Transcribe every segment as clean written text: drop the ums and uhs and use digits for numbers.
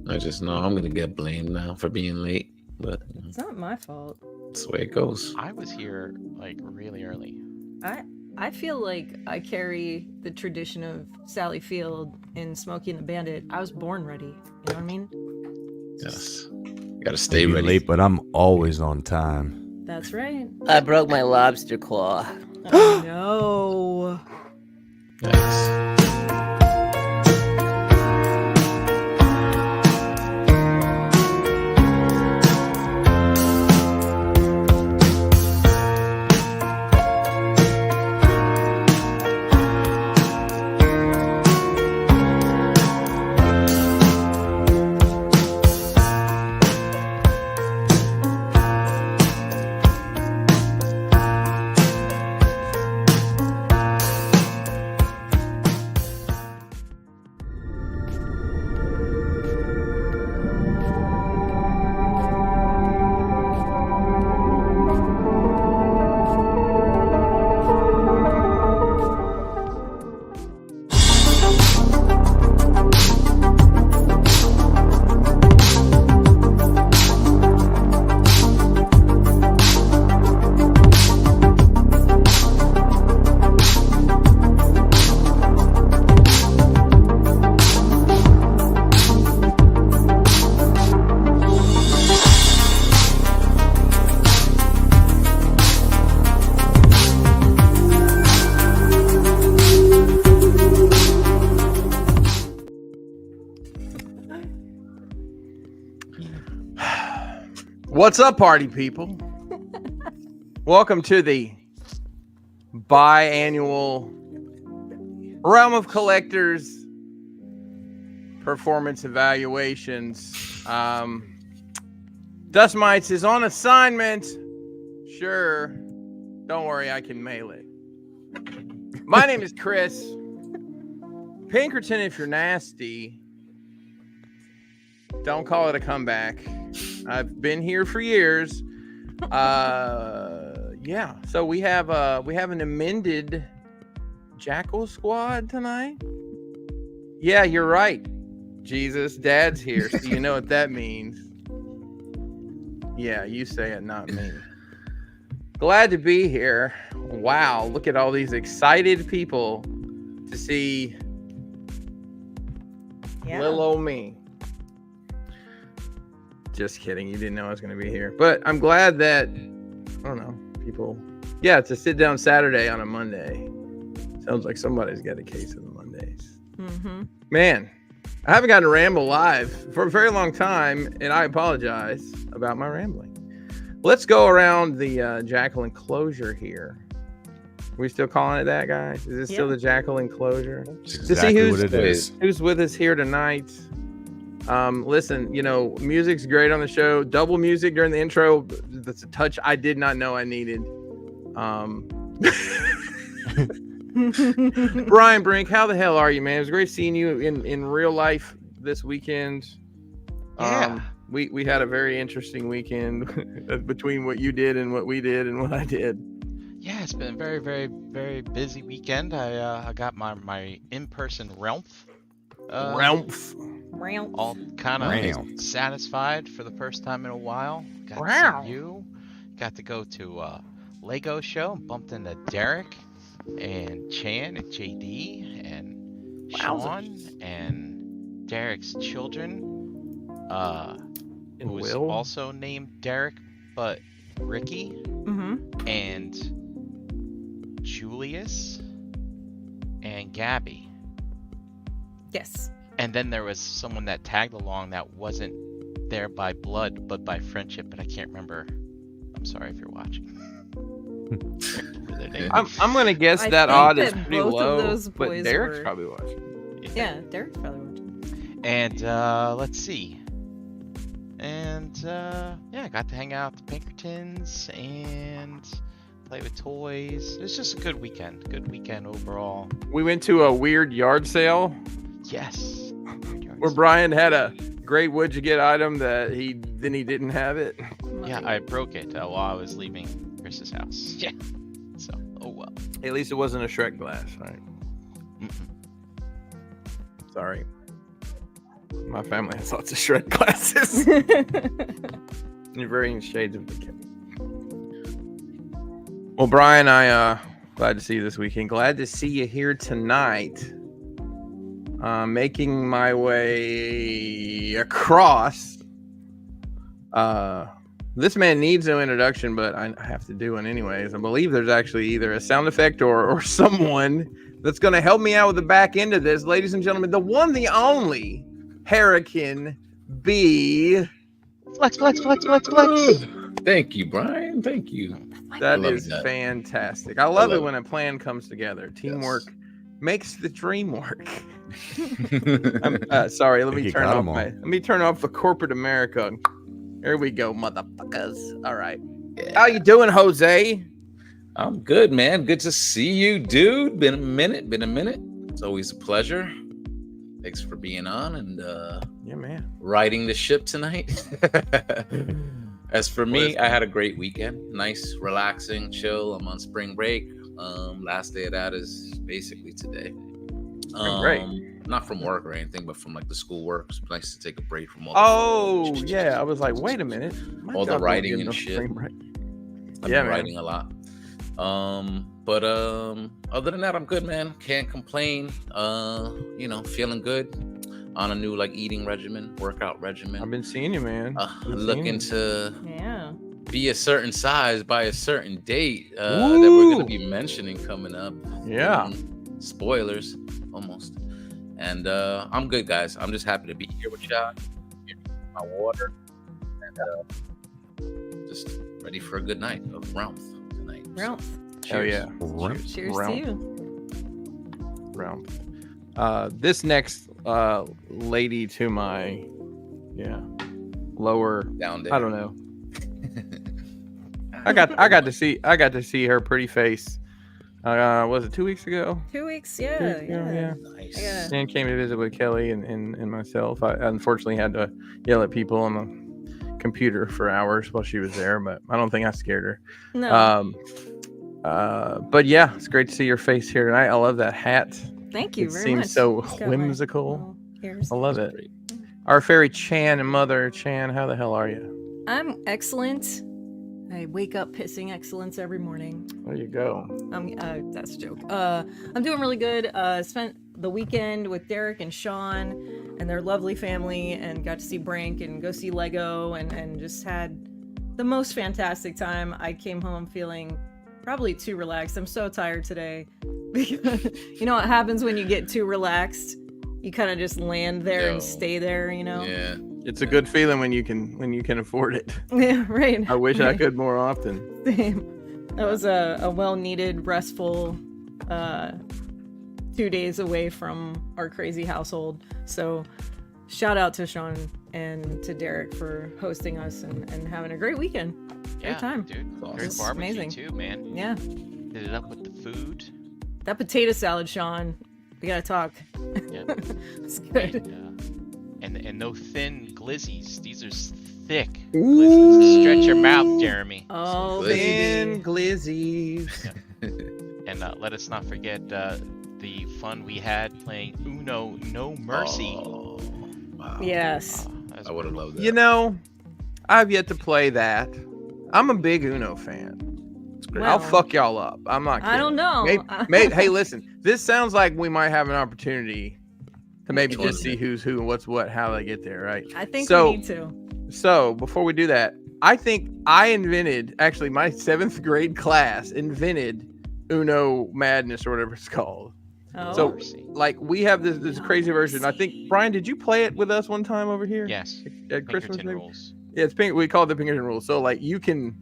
I just know I'm gonna get blamed now for being late, but It's not my fault. that's the way it goes. I was here like really early. I feel like I carry the tradition of Sally Field in Smokey and the Bandit. I was born ready. You know what I mean? Yes, you gotta stay Maybe ready. late, but I'm always on time. That's right. I broke my lobster claw. Oh, no. Yes. What's up, party people? Welcome to the biannual Realm of Collectors performance evaluations. Dust Mites is on assignment. Sure. Don't worry, I can mail it. My name is Chris. Pinkerton, if you're nasty, don't call it a comeback. I've been here for years. Yeah. So we have an amended Jackal squad tonight. Yeah, you're right. Jesus, Dad's here, so you know what that means. Yeah, you say it, not me. Glad to be here. Wow, look at all these excited people to see little old me. Just kidding. You didn't know I was going to be here. But I'm glad that, I don't know, people. Yeah, to sit down Saturday on a Monday. Sounds like somebody's got a case of the Mondays. Mm-hmm. Man, I haven't gotten to ramble live for a very long time, and I apologize about my rambling. Let's go around the Jackal enclosure here. Are we still calling it that, guys? Is it still the Jackal enclosure? Exactly to see what it is. who's with us here tonight. Listen, you know, music's great on the show. Double music during the intro. That's a touch I did not know I needed. Brian Brink, how the hell are you, man? It was great seeing you in real life this weekend. Yeah. We had a very interesting weekend between what you did and what we did and what I did. Yeah, it's been a very, very, very busy weekend. I got my in-person Relmph. All kind of satisfied for the first time in a while. Got to see you. Got to go to a Lego show. Bumped into Derek and Chan and JD and Sean and Derek's children. And who was Will also named Derek, but Ricky and Julius and Gabby. Yes. And then there was someone that tagged along that wasn't there by blood, but by friendship, but I can't remember. I'm sorry if you're watching. I'm gonna guess I that think odd is that pretty both of low, those but boys Derek's were- probably watching. Yeah, Derek's probably watching. And let's see. And yeah, I got to hang out with the Pinkertons and play with toys. It was just a good weekend. Good weekend overall. We went to a weird yard sale Yes. where Brian had a great what'd you get item that he didn't have it. Yeah, I broke it while I was leaving Chris's house. Yeah. So, oh well. At least it wasn't a Shrek glass, right? Mm-mm. Sorry. My family has lots of shred glasses. You're varying shades of the kid. Well, Brian, I glad to see you this weekend. Glad to see you here tonight. Making my way across. This man needs no introduction, but I have to do one anyways. I believe there's actually either a sound effect or someone that's going to help me out with the back end of this. Ladies and gentlemen, the one, the only Hurricane B. Flex. Thank you, Brian. Thank you. That is fantastic. I love it when a plan comes together. Teamwork makes the dream work. Sorry, let me turn off the corporate America. There we go, motherfuckers. All right. How you doing, Jose? I'm good, man. Good to see you, dude. Been a minute. It's always a pleasure. Thanks for being on and yeah, man, riding the ship tonight. As for me, I had a great weekend. Nice, relaxing, chill. I'm on spring break. Last day of that is basically today. Great. Not from work or anything, but from like the school work. It's nice to take a break from all. Yeah. I was like, wait a minute. All the writing and shit. I've been writing a lot. But other than that, I'm good, man. Can't complain. Feeling good on a new like eating regimen, workout regimen. I've been seeing you, man. Looking to be a certain size by a certain date that we're gonna be mentioning coming up. Yeah. Spoilers, almost. And I'm good, guys. I'm just happy to be here with y'all. My water, and just ready for a good night of Ralph tonight. Ralph. Oh yeah. Cheers to you. Ralph. This next lady to my lower down there. I don't know. I got to see her pretty face. Was it 2 weeks ago? 2 weeks, yeah. Nice. Yeah. And came to visit with Kelly and myself. I unfortunately had to yell at people on the computer for hours while she was there, but I don't think I scared her. No. But yeah, it's great to see your face here tonight. I love that hat. Thank you It very seems much. so It's got whimsical. my ears. I love it. Our fairy Chan and mother Chan, how the hell are you? I'm excellent. I wake up pissing excellence every morning. There you go. That's a joke. I'm doing really good. Spent the weekend with Derek and Sean and their lovely family, and got to see Brink and go see Lego, and just had the most fantastic time. I came home feeling probably too relaxed. I'm so tired today because you know what happens when you get too relaxed? You kind of just land there and stay there, you know? Yeah. It's a good feeling when you can afford it. Yeah, right. I wish I could more often. Same. That was a well-needed, restful 2 days away from our crazy household. So shout out to Sean and to Derek for hosting us and having a great weekend. Great time. Dude. Awesome. Great It's barbecue amazing. too, man. Yeah. Did it up with the food. That potato salad, Sean. We gotta talk. Yeah. It's good. And no thin glizzies. These are thick glizzies. Stretch your mouth, Jeremy. Oh, Thin baby. glizzies. And let us not forget the fun we had playing Uno No Mercy. Oh, wow. Yes. That's I would have loved that. You know, I've yet to play that. I'm a big Uno fan. It's great. I'll Well, fuck y'all up. I'm not kidding. I don't know. Hey, listen. This sounds like we might have an opportunity to maybe just see who's who and what's what, how they get there, right? I think So- we need to. So before we do that, I think I invented, actually my 7th grade class invented Uno Madness or whatever it's called. Oh. So Mercy. like we have this crazy version. I think, Brian, did you play it with us one time over here? Yes. At Christmas, Pinkerton maybe? rules. Yeah, it's pink. We call it the Pinkerton rule. So like you can,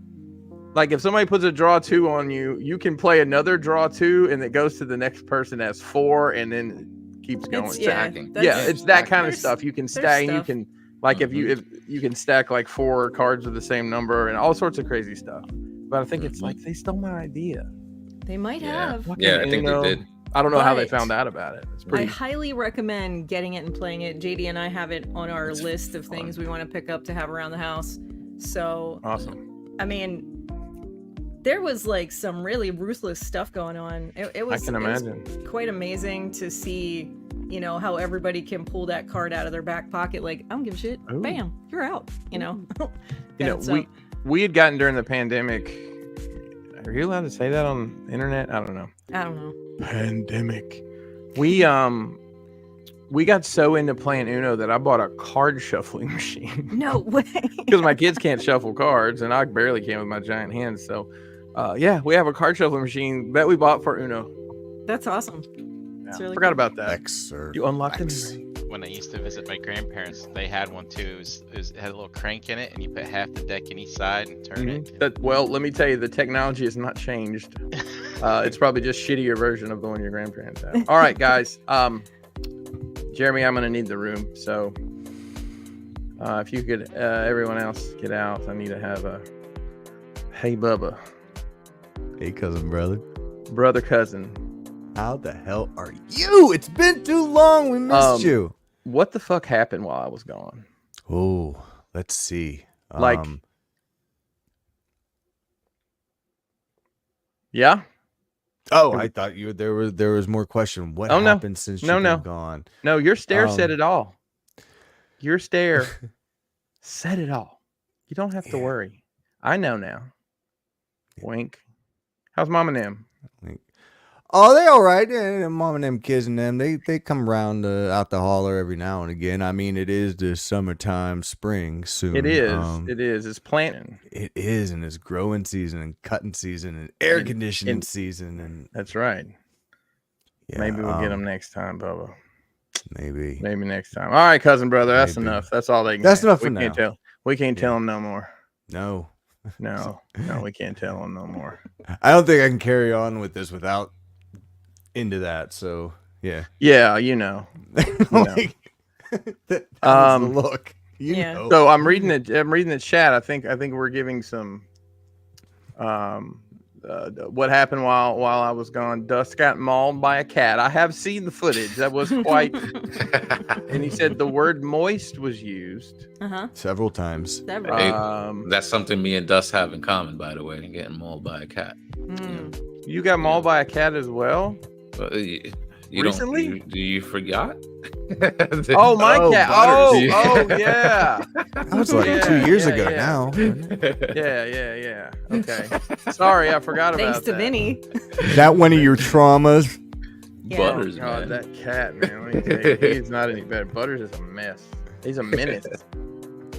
like if somebody puts a draw 2 on you, you can play another draw 2 and it goes to the next person as 4 and then keeps going. It's, stacking. Yeah, it's that kind of there's- stuff. You can there's stack. You stuff. can like if you can stack like 4 cards with the same number and all sorts of crazy stuff. But I think it's like they stole my idea. They might Yeah. have. Yeah, I think they did. I don't know how they But found out about it. It's I pretty. highly recommend getting it and playing it. JD and I have it on our list of things we want to pick up to have around the house. So, Awesome. I mean, there was like some really ruthless stuff going on. It was, I can it was imagine. quite amazing to see you know, how everybody can pull that card out of their back pocket. Like, I don't give a shit. Ooh. Bam, you're out. You know. You know, we had gotten during the pandemic. Are you allowed to say that on the internet? I don't know. Pandemic. We got so into playing Uno that I bought a card shuffling machine. No way. Because my kids can't shuffle cards, and I barely can with my giant hands. So, yeah, we have a card shuffling machine that we bought for Uno. That's awesome. Yeah, really forgot cool. about that. You unlocked it. When I used to visit my grandparents, they had one too. It had a little crank in it, and you put half the deck in each side and turn it. Well, let me tell you, the technology has not changed. It's probably just shittier version of the one your grandparents have. All right, guys. Jeremy, I'm gonna need the room. So, if you could, everyone else, get out. I need to have a. Hey, Bubba. Hey, cousin, brother, cousin. How the hell are you? It's been too long. We missed you. What the fuck happened while I was gone? Oh, let's see. Yeah. Oh, I thought there was more question. What happened since you've been gone? No, your stare said it all. Your stare said it all. You don't have to worry. I know now. Wink. How's mom and them? Oh, they all right. Yeah, mom and them kids and them, they come around out the holler every now and again. I mean, it is the summertime, spring soon. It is. It is. It's planting. It is, and it's growing season and cutting season and air conditioning season. And that's right. Yeah, maybe we'll get them next time, Bubba. Maybe next time. All right, cousin, brother. That's enough. That's all they can. That's enough for now. We can't tell them no more. No, we can't tell them no more. I don't think I can carry on with this without into that. So yeah, you know. Like, that was the look. You know. So I'm reading the chat. I think we're giving some what happened while I was gone. Dust got mauled by a cat. I have seen the footage. That was quite. And he said the word moist was used several times. That's something me and Dust have in common, by the way. Getting mauled by a cat. You got mauled by a cat as well. Recently? Do you forgot? Oh, my cat. Oh, yeah. That was like 2 years ago now. Yeah. Okay. Sorry, I forgot about that. Thanks to Vinny. Is that one of your traumas? Yeah. Butters, God, man. that cat, man. Let me tell you, he's not any better. Butters is a mess. He's a menace.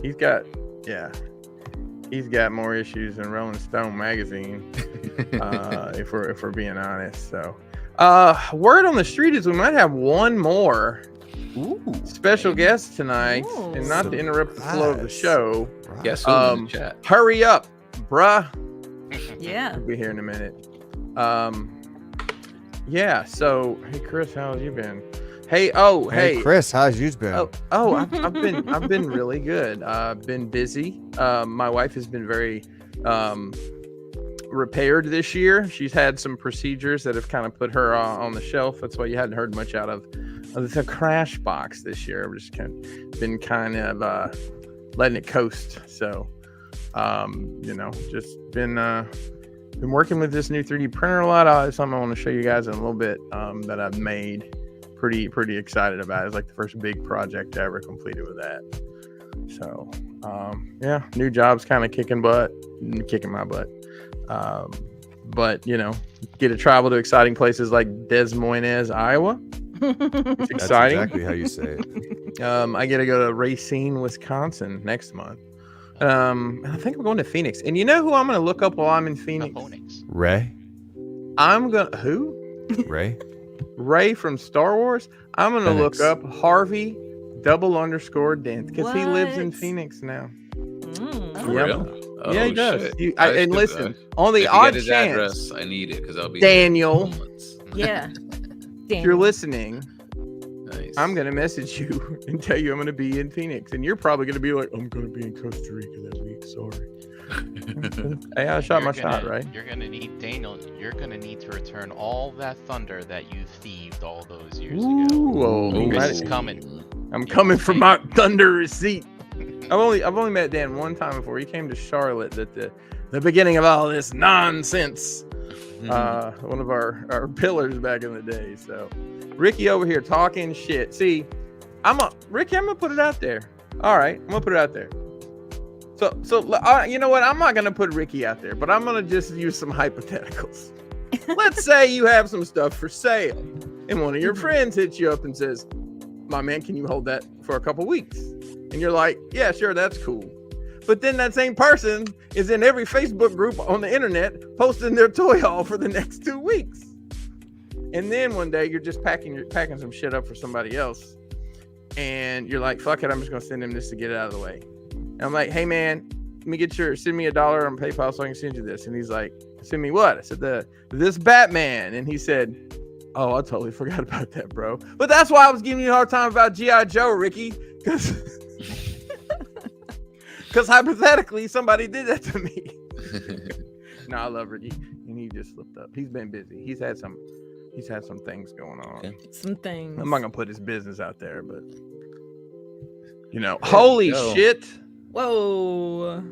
He's got more issues than Rolling Stone magazine. If we're being honest. So, word on the street is we might have one more special guest tonight, and not to interrupt the flow of the show. Guess who's in the chat? Hurry up, bruh. Yeah. We'll be here in a minute. Yeah. So, hey, Chris, how have you been? Hey, Chris, how's you been? I've been really good. Been busy. My wife has been very repaired this year. She's had some procedures that have kind of put her on the shelf. That's why you hadn't heard much out of the crash box this year. I've just been kind of letting it coast. So, just been working with this new 3D printer a lot. Something I want to show you guys in a little bit that I've made. Pretty excited about it. It's like the first big project I ever completed with that. So, new job's kind of kicking my butt. But get to travel to exciting places like Des Moines, Iowa. It's exciting. That's exactly how you say it. I get to go to Racine, Wisconsin next month. And I think I'm going to Phoenix. And you know who I'm going to look up while I'm in Phoenix? Ray. Who? Ray. Ray from Star Wars. I'm going to look up Harvey _Dent because he lives in Phoenix now. Really? Oh, yeah, he does. Shit. And listen, on the odd chance, address, I need it because I'll be Daniel. Yeah. If you're listening, nice. I'm gonna message you and tell you I'm gonna be in Phoenix, and you're probably gonna be like, I'm gonna be in Costa Rica that week. Sorry. Hey, I shot my shot, right? You're gonna need Daniel. You're gonna need to return all that thunder that you thieved all those years ago. Because it's coming. I'm coming for my thunder receipt. I've only met Dan one time before. He came to Charlotte at the beginning of all this nonsense. One of our pillars back in the day. So Ricky over here talking shit. See, Ricky, I'm gonna put it out there. All right, I'm gonna put it out there. So you know what? I'm not gonna put Ricky out there, but I'm gonna just use some hypotheticals. Let's say you have some stuff for sale, and one of your friends hits you up and says, "My man, can you hold that for a couple weeks?" And you're like, "Yeah, sure, that's cool." But then that same person is in every Facebook group on the internet posting their toy haul for the next 2 weeks. And then one day you're just packing some shit up for somebody else, and you're like, "Fuck it, I'm just gonna send him this to get it out of the way." And I'm like, "Hey man, send me $1 on PayPal so I can send you this." And he's like, "Send me what?" I said, this Batman. And he said, "Oh, I totally forgot about that, bro." But that's why I was giving you a hard time about G.I. Joe, Ricky, because hypothetically somebody did that to me. No, I love Ricky, and he just slipped up. He's been busy. He's had some things going on. Okay. Some things. I'm not gonna put his business out there, but holy shit. Whoa.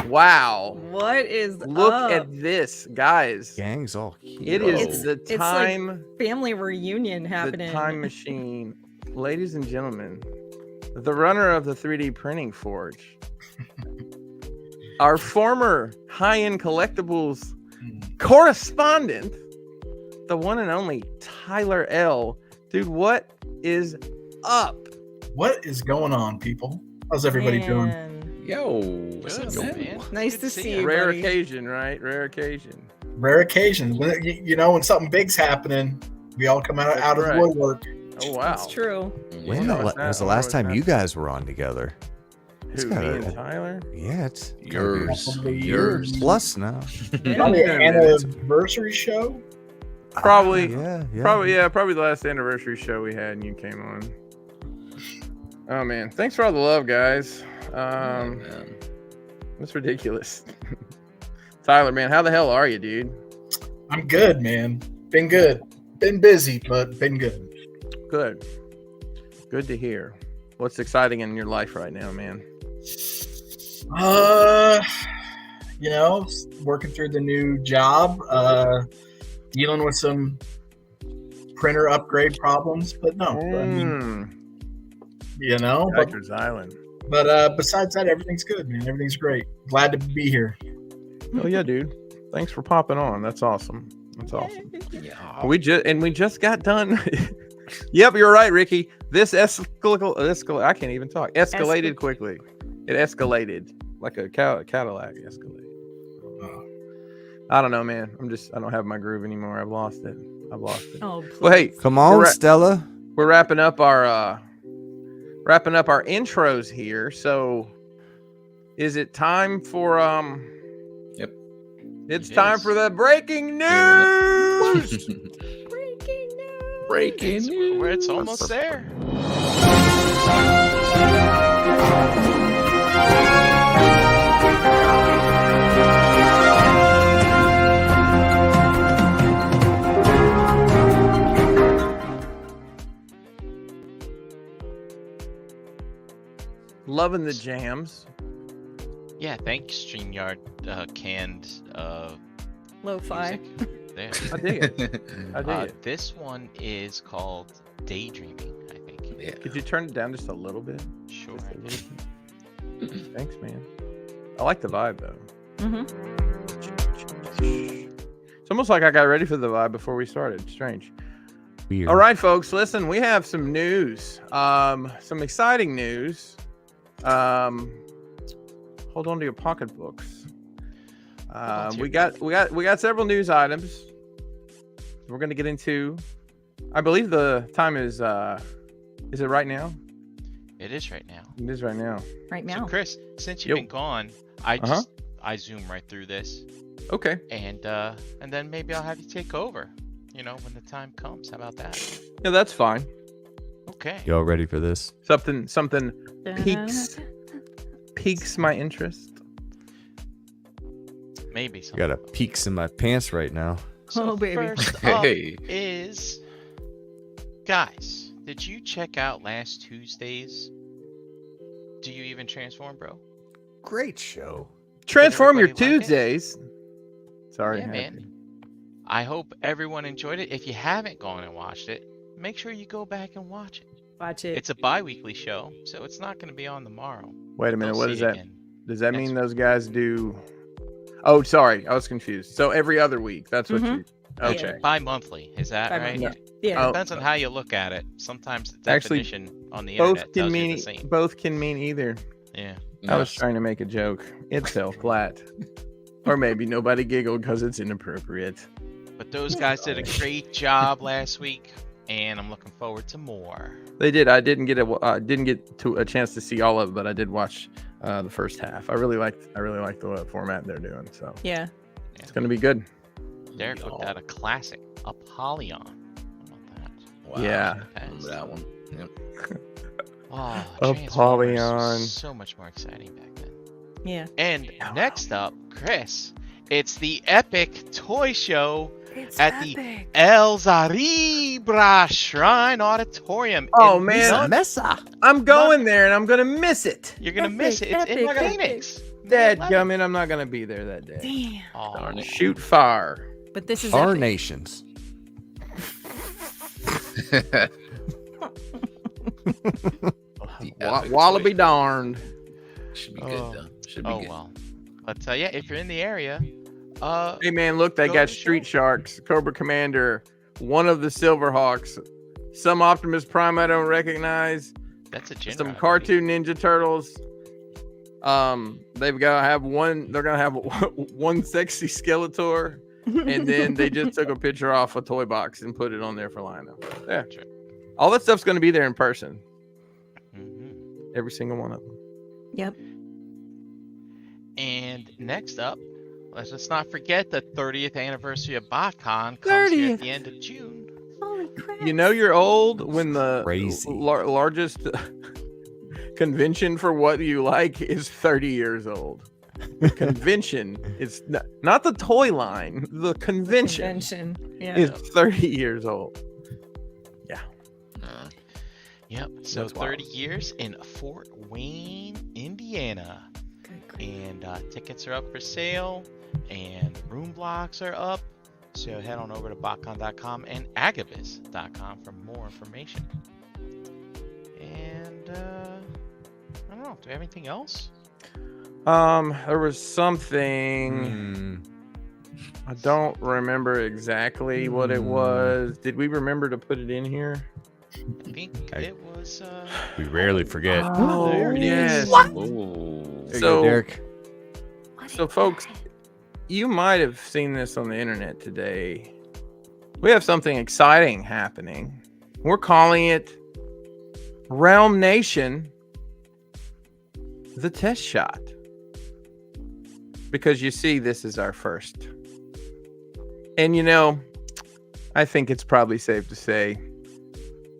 Wow. What is Look up? at this, guys. Gang's all cute. It is the time. It's like family reunion happening. The time machine. Ladies and gentlemen, the runner of the 3D printing forge. Our former high-end collectibles correspondent, the one and only Tyler L. Dude, what is up? What is going on, people? How's everybody doing? Yo, what's up, man? Nice to see you, Rare buddy. occasion, right? Rare occasion. Rare occasion. When something big's happening, we all come out of the woodwork. Oh wow, that's true. When was the last time you guys were on together? Who, me and Tyler? Yeah, it's yours plus now. Probably an anniversary show. Probably the last anniversary show we had, and you came on. Oh man, thanks for all the love, guys. That's ridiculous. Tyler, man, how the hell are you, dude? I'm good, man. Been good. Been busy, but been good. Good to hear. What's exciting in your life right now, man? Working through the new job, dealing with some printer upgrade problems, but no, Rikers Island. But besides that, everything's good, man. Everything's great. Glad to be here. Oh yeah, dude. Thanks for popping on. That's awesome. Yeah. We just got done. Yep, you're right, Ricky. This I can't even talk. Escalated quickly. It escalated like a Cadillac escalated. I don't know, man. I don't have my groove anymore. I've lost it. Oh, please. Well, hey, come on, Stella. We're wrapping up our intros here. So, is it time for Yep. It's time for the breaking news. Breaking news. It's almost there. Loving the jams. Yeah, thanks, StreamYard canned lo-fi. music. There. I dig it. I dig it. This one is called Daydreaming, I think. Yeah. Could you turn it down just a little bit? Sure. Just a little bit. Thanks, man. I like the vibe though. It's almost like I got ready for the vibe before we started. Strange. Weird. All right, folks, listen, we have some news. Some exciting news. Hold on to your pocketbooks. We got several news items we're going to get into. I believe the time is it right now? It is right now. It is right now. Right now. So Chris, since you've been gone, I zoom right through this. Okay. And then maybe I'll have you take over, when the time comes. How about that? Yeah, that's fine. Okay. Y'all ready for this? Something piques my interest. Maybe I something. got a peaks in my pants right now. So Oh, baby. First up is, guys, did you check out last Tuesday's Do You Even Transform, bro? Great show. Transform your everybody like it? Tuesdays. Sorry. Yeah, man. I hope everyone enjoyed it. If you haven't gone and watched it, make sure you go back and watch it. Watch it. It's a bi-weekly show, so it's not going to be on tomorrow. Wait a minute. They'll What see is it that? again Does that next mean week. those guys do? Oh, sorry. I was confused. So every other week. That's what you. Okay. Bi-monthly, is that right? Yeah. Oh. Depends on how you look at it. Sometimes the Actually, definition on the Both internet can tells you mean the same. both can mean either. Yeah. I was trying to make a joke. It fell flat. Or maybe nobody giggled because it's inappropriate. But those guys did a great job last week, and I'm looking forward to more. They did. I didn't get a chance to see all of it, but I did watch the first half. I really liked the format they're doing. So Yeah. it's gonna be good. Derek looked at a classic, Apollyon. How about that? Wow. Yeah. Remember that one? Yep. Oh, Apollyon. Transformers was so much more exciting back then. Yeah. And next up, Chris, it's the epic toy show It's at the El Zaribra Shrine Auditorium. Oh, in man. Mesa. I'm going there and I'm gonna miss it. You're gonna miss it. It's in Epic, Phoenix. Dadgummit, I'm not gonna be there that day. Damn. Oh, Darn it. Shoot fire. But this is Our epic. nations. The epic Wallaby toy. darned. Should be good though. Should be oh good. well. But yeah, if you're in the area, Hey man, look, they Go got to the Street show. Sharks, Cobra Commander, one of the Silverhawks, some Optimus Prime I don't recognize, that's a genre. some buddy. cartoon Ninja Turtles. They've got to have one. They're gonna have one sexy Skeletor, and then they just took a picture off a toy box and put it on there for lineup. Yeah, That's right. all that stuff's gonna be there in person. Mhm. Every single one of them. Yep. And next up, let's just not forget the 30th anniversary of BotCon comes here at the end of June. Holy crap. You know you're old when the Crazy. largest convention for what you like is 30 years old. The convention is not the toy line. The convention Yeah. is 30 years old. Yep. So That's wild. 30 years in Fort Wayne, Indiana. And tickets are up for sale, and room blocks are up. So head on over to botcon.com and agavis.com for more information. And I don't know. Do we have anything else? There was something. I don't remember exactly what it was. Did we remember to put it in here? I think it was. We rarely forget. Oh, there it yes. is. Ooh. There you So- go, Derek. So, folks, you might have seen this on the internet today. We have something exciting happening. We're calling it Realm Nation, the test shot. Because you see, this is our first. And you know, I think it's probably safe to say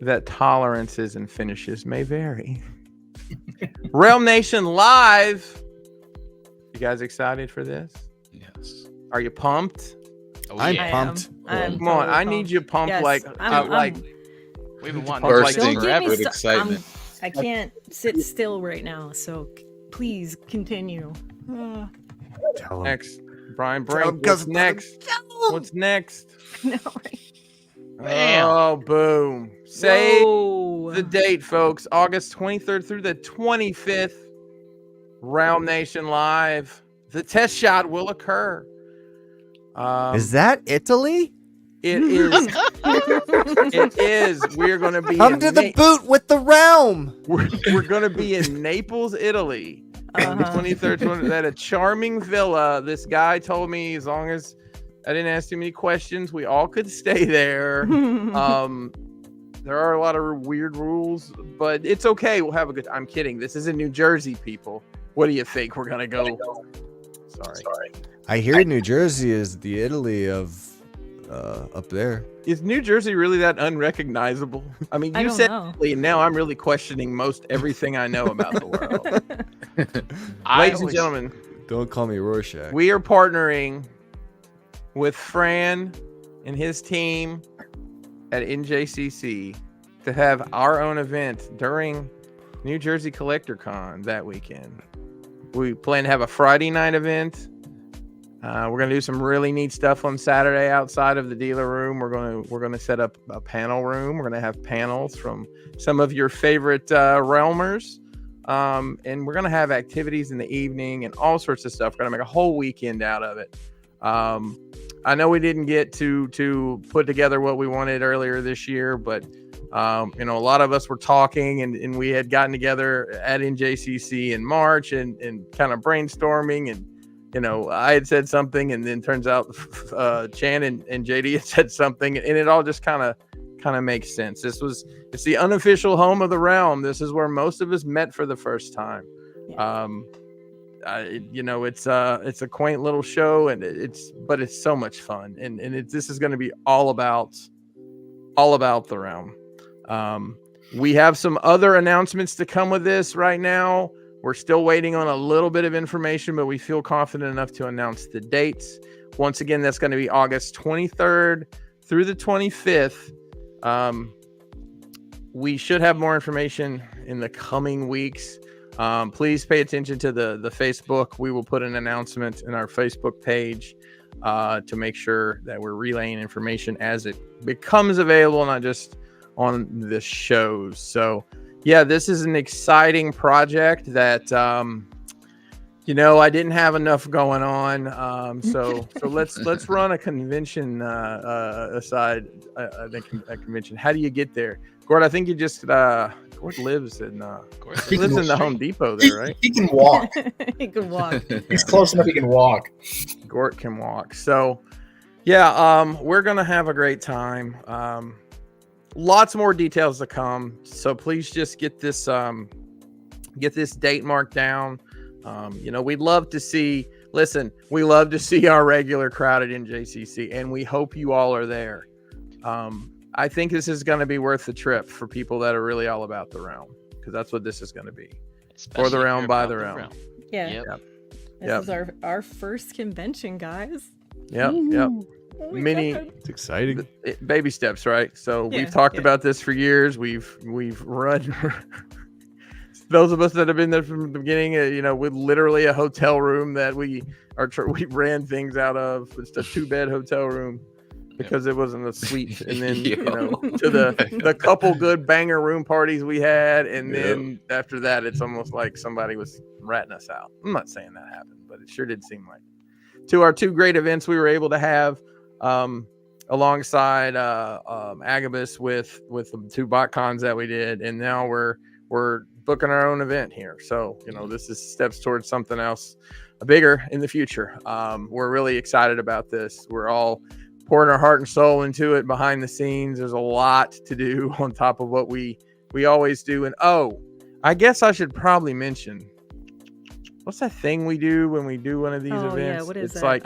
that tolerances and finishes may vary. Realm Nation Live. You guys excited for this? Yes. Are you pumped? Oh, I'm yeah. pumped. Come on, I need you pumped Yes, like I'm- We've been wanting First to thing, do this Don't get forever. me With stu- I'm- excitement. I can't sit still right now, so please continue. Tell 'em. next. Brian Tell 'em Brink, 'cause what's next? What's next? No, right. Bam. Oh, boom. Say Whoa. the date, folks. August 23rd through the 25th. Realm Nation Live. The test shot will occur. Is that Italy? It is. It is. We're going to be Come in to the boot with the realm. we're going to be in Naples, Italy. On the 23rd, at a charming villa. This guy told me as long as I didn't ask too many questions, we all could stay there. There are a lot of weird rules, but it's okay. We'll have a good. I'm kidding. This is in New Jersey, people. What do you think? We're gonna go. Sorry. I hear New Jersey is the Italy of up there. Is New Jersey really that unrecognizable? I mean, I you don't said know. Italy, and now I'm really questioning most everything I know about the world. I Ladies and was- gentlemen, Don't call me Rorschach. we are partnering with Fran and his team at NJCC to have our own event during New Jersey Collector Con that weekend. We plan to have a Friday night event, We're gonna do some really neat stuff on Saturday outside of the dealer room. We're gonna set up a panel room. We're gonna have panels from some of your favorite realmers, and we're gonna have activities in the evening and all sorts of stuff. We're gonna make a whole weekend out of it. I know we didn't get to put together what we wanted earlier this year, but a lot of us were talking and we had gotten together at NJCC in March and kind of brainstorming, and I had said something, and then turns out Chan and JD had said something, and it all just kind of makes sense. It's the unofficial home of the realm. This is where most of us met for the first time. Yeah. It's a quaint little show, and but it's so much fun, and this is going to be all about the realm. We have some other announcements to come with this right now. We're still waiting on a little bit of information, but we feel confident enough to announce the dates. Once again, that's going to be August 23rd through the 25th. We should have more information in the coming weeks. Please pay attention to the Facebook. We will put an announcement in our Facebook page to make sure that we're relaying information as it becomes available, not just on the shows. So yeah, this is an exciting project that I didn't have enough going on. So let's run a convention aside. A convention. How do you get there, Gord? I think you just Gord lives in the Home Depot there, right? He can walk. He can walk. He's close enough. He can walk. Gord can walk. So yeah, we're gonna have a great time. Lots more details to come. So please just get this date marked down. We'd love to see. Listen, we love to see our regular crowd at NJCC, and we hope you all are there. I think this is going to be worth the trip for people that are really all about the realm, because that's what this is going to be. Especially for the realm, by the realm. Yeah. Yep. This is our first convention, guys. Yep. Oh Mini. It's exciting. Baby steps, right? So Yeah, we've talked about this for years. We've run. Those of us that have been there from the beginning, with literally a hotel room that we ran things out of. It's a 2-bed hotel room because it wasn't a suite, and then to the couple good banger room parties we had, and then after that, it's almost like somebody was ratting us out. I'm not saying that happened, but it sure did seem like it. To our 2 great events we were able to have alongside Agabus with the 2 BotCons that we did, and now we're booking our own event here. So this is steps towards something else bigger in the future. We're really excited about this. We're all pouring our heart and soul into it behind the scenes. There's a lot to do on top of what we always do. And I guess I should probably mention, what's that thing we do when we do one of these events? Yeah, what is it's that? like,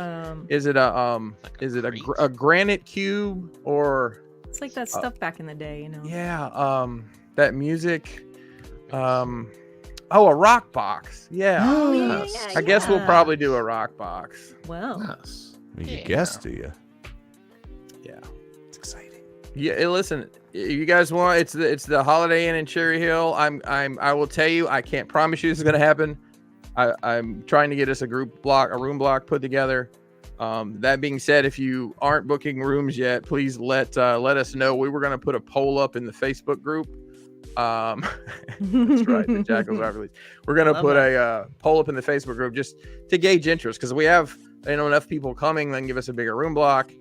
is it a granite cube, or It's like that stuff back in the day, Yeah, that music. A rock box. Yeah. I guess we'll probably do a rock box. Well, Yes. You guess, do you? Yeah. It's exciting. Yeah. Listen, you guys want it's the Holiday Inn in Cherry Hill. I will tell you, I can't promise you this is gonna happen. I'm trying to get us a room block put together. That being said, if you aren't booking rooms yet, please let us know. We were gonna put a poll up in the Facebook group. That's right, the Jackals are released. We're gonna put a poll up in the Facebook group just to gauge interest, because we have enough people coming, then give us a bigger room block.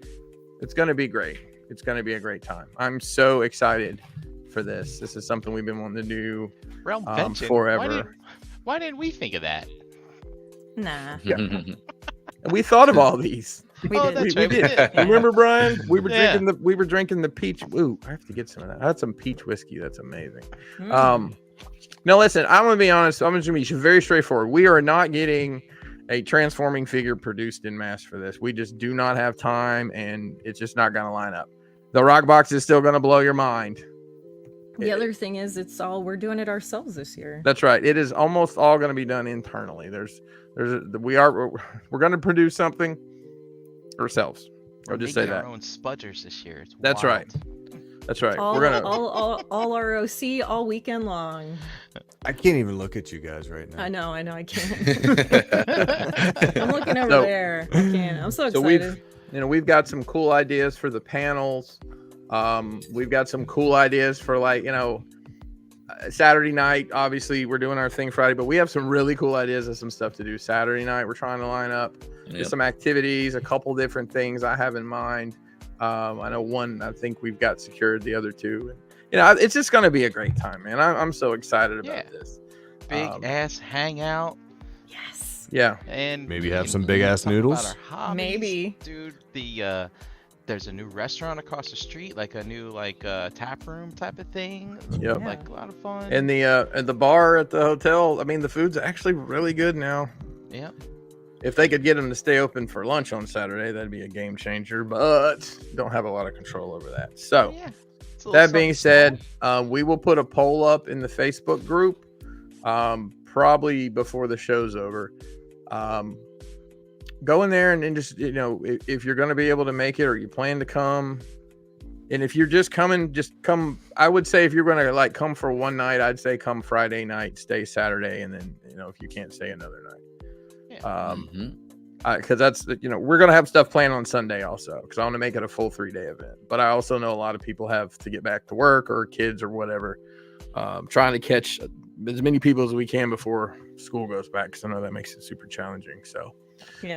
It's gonna be great. It's gonna be a great time. I'm so excited for this. This is something we've been wanting to do Realm Pension. forever. Why didn't we think of that? nah. We thought of all these. We did. That's right, we did. Remember, Brian? We were drinking the peach. Ooh, I have to get some of that. I had some peach whiskey. That's amazing. No, listen, I'm gonna be honest. I'm gonna be very straightforward. We are not getting a transforming figure produced in mass for this. We just do not have time, and it's just not gonna line up. The rock box is still gonna blow your mind. The other thing is, we're doing it ourselves this year. That's right. It is almost all going to be done internally. We're going to produce something ourselves. I'll just say that. Our own spudgers this year. It's That's wild. right. That's right. All, We're gonna all ROC all weekend long. I can't even look at you guys right now. I know, I can't. I'm looking over there. I can't. I'm so excited. We've got some cool ideas for the panels. We've got some cool ideas for Saturday night. Obviously, we're doing our thing Friday, but we have some really cool ideas of some stuff to do Saturday night. We're trying to line up just some activities, a couple different things I have in mind. I know one I think we've got secured, the other two. It's just going to be a great time, man. I'm so excited about this. Big ass hangout. Yes. Yeah. And maybe have some big ass noodles. Maybe. Dude, there's a new restaurant across the street, like a new tap room type of thing. Yep. Like a lot of fun. And the bar at the hotel, I mean, the food's actually really good now. Yep. If they could get them to stay open for lunch on Saturday, that'd be a game changer, but don't have a lot of control over that. So that being said, we will put a poll up in the Facebook group probably before the show's over. Go in there and just, if you're going to be able to make it or you plan to come, and if you're just coming, just come. I would say if you're going to come for one night, I'd say come Friday night, stay Saturday, and then, if you can't stay another night. Because that's, we're going to have stuff planned on Sunday also, because I want to make it a full 3-day event. But I also know a lot of people have to get back to work or kids or whatever. Trying to catch as many people as we can before school goes back, because I know that makes it super challenging. So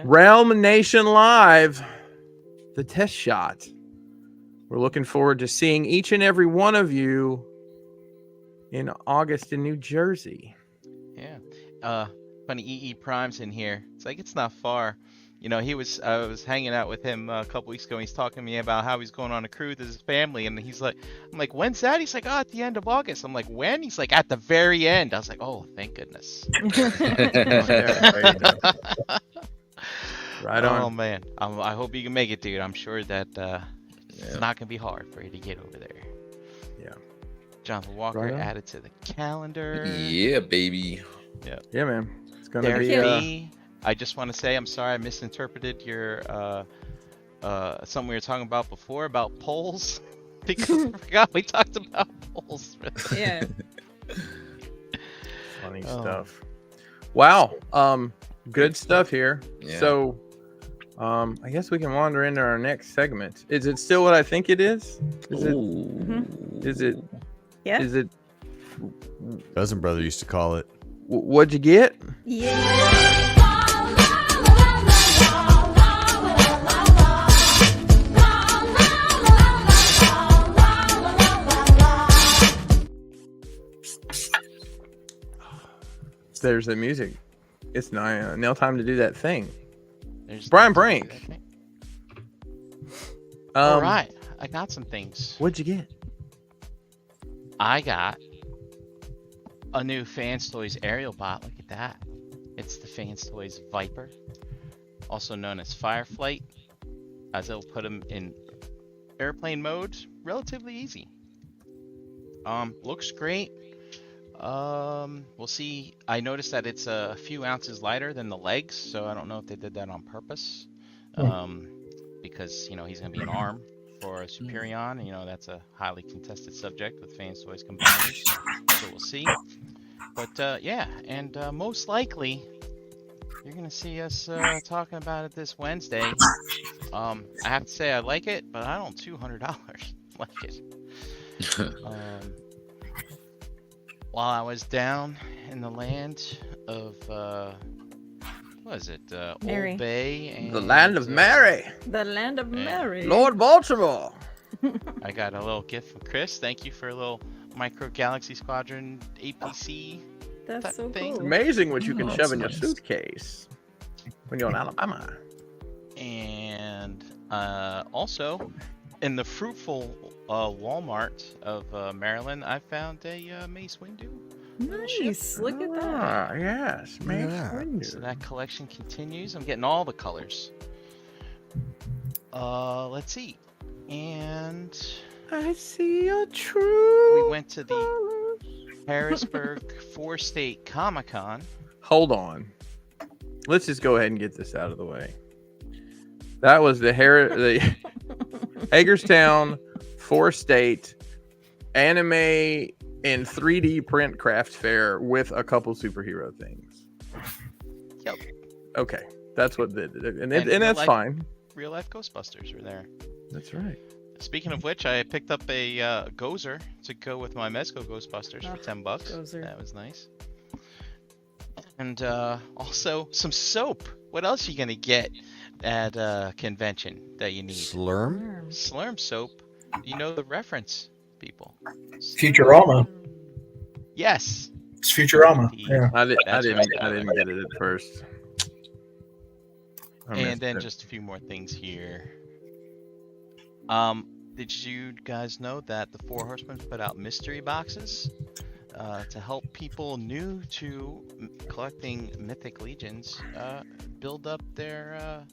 Realm Nation Live, the test shot. We're looking forward to seeing each and every one of you in August in New Jersey. Yeah. Funny, EE Prime's in here. It's not far. I was hanging out with him a couple weeks ago. And he's talking to me about how he's going on a cruise with his family, and I'm like, when's that? He's like, at the end of August. I'm like, when? He's like, at the very end. I was like, oh, thank goodness. Right on. Oh man, I hope you can make it, dude. I'm sure that it's not gonna be hard for you to get over there. Yeah. Jonathan Walker added to the calendar. Yeah, baby. Yeah, man. It's gonna Derek B. I just want to say I'm sorry I misinterpreted your something we were talking about before about polls, because I forgot we talked about polls. Yeah. Funny stuff. Wow. Good stuff here. Yeah. So I guess we can wander into our next segment. Is it still what I think it is? Is it? Is it? Yeah. Is it? Cousin brother used to call it. What'd you get? Yeah. There's the music. It's now time to do that thing. There's Brian Brink. All right, I got some things. What'd you get? I got a new Fans Toys aerial bot. Look at that. It's the Fans Toys Viper, also known as Fireflight, as it'll put them in airplane mode relatively easy. Looks great. We'll see. I noticed that it's a few ounces lighter than the legs, so I don't know if they did that on purpose. Because he's gonna be an arm for a Superion, and that's a highly contested subject with Fans Toys combiners. So we'll see. But yeah, and most likely you're gonna see us talking about it this Wednesday. I have to say I like it, but I don't $200 like it. While I was down in the land of what is it? Mary. Old Bay and the land of Mary. The land of Mary. Lord Baltimore. I got a little gift from Chris. Thank you for a little Micro Galaxy Squadron APC. That's so thing. cool. Amazing what you can shove in your suitcase when you're in Alabama. And also, in the fruitful Walmart of Maryland, I found a Mace Windu. Nice. Look at that. Yes, Mace Windu. So that collection continues. I'm getting all the colors. Let's see. And I see a true. We went to the Harrisburg 4-State Comic-Con. Hold on. Let's just go ahead and get this out of the way. That was the Hagerstown 4-State Anime and 3D print craft fair with a couple superhero things. Yep. Okay, that's what did it, and real that's life- fine. Real life Ghostbusters were there. That's right. Speaking of which, I picked up a Gozer to go with my Mezco Ghostbusters for $10. Gozer. That was nice. And also some soap. What else are you gonna get at a convention that you need? Slurm? Slurm soap. You know the reference, people. Futurama. Yes. It's Futurama. Indeed. Yeah. I That's didn't right. get it at first. I missed And then it. just a few more things here. Did you guys know that the Four Horsemen put out mystery boxes to help people new to collecting Mythic Legions build up their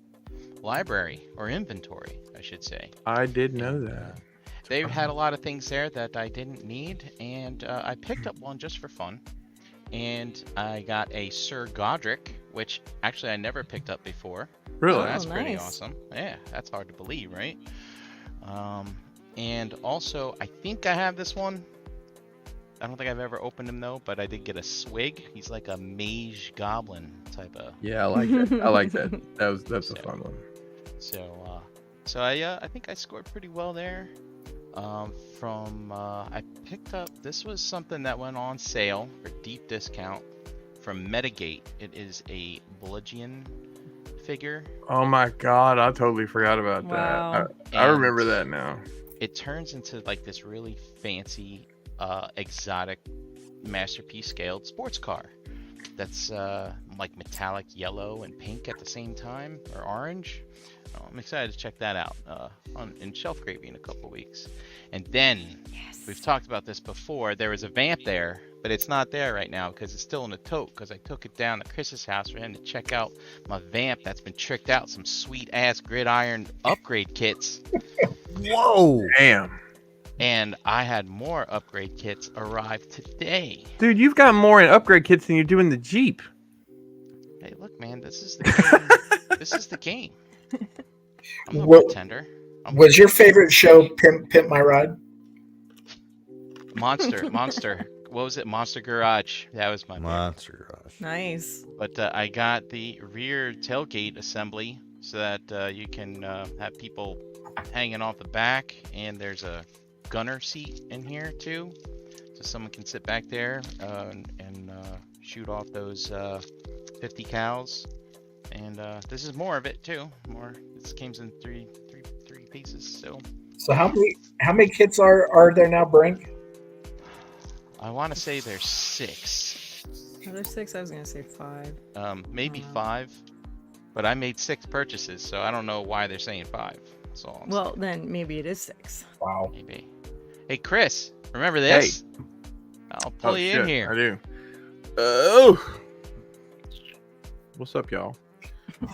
library or inventory, I should say. I did know that. They had a lot of things there that I didn't need, and I picked up one just for fun. And I got a Sir Godric, which actually I never picked up before. Really? So that's pretty nice. awesome. Yeah, that's hard to believe, right? And also, I think I have this one. I don't think I've ever opened him though, but I did get a Swig. He's like a mage goblin type of. Yeah, I like that. I like that. That's a fun one. So I think I scored pretty well there. I picked up, this was something that went on sale for deep discount from Metagate. It is a Bludgeon figure. Oh my god, I totally forgot about Wow. that. I remember that now. It turns into like this really fancy, exotic, masterpiece scaled sports car. That's like metallic yellow and pink at the same time, or orange. I'm excited to check that out in Shelf Gravy in a couple weeks. And then, we've talked about this before, there was a Vamp there, but it's not there right now because it's still in a tote because I took it down to Chris's house for him to check out my Vamp that's been tricked out, some sweet-ass gridiron upgrade kits. Whoa! Damn. And I had more upgrade kits arrive today. Dude, you've got more in upgrade kits than you do in the Jeep. Hey, look, man, this is the game. This is the game. I'm no What- pretender. Was your favorite show Pimp My Ride? Monster. What was it? Monster Garage. That was my favorite. Monster Rush. Nice. But I got the rear tailgate assembly so that you can have people hanging off the back, and there's a gunner seat in here too, so someone can sit back there and shoot off those 50 cows. And this is more of it too. More. This came in three pieces. So how many kits are there now, Brink? I want to say there's 6. Are there 6? I was gonna say 5. Maybe 5. But I made 6 purchases, so I don't know why they're saying 5. That's all I'm Well, then maybe it is 6. Wow. saying. Maybe. Hey, Chris, remember this? Hey. I'll pull you in shit, here. I do. Oh. What's up, y'all?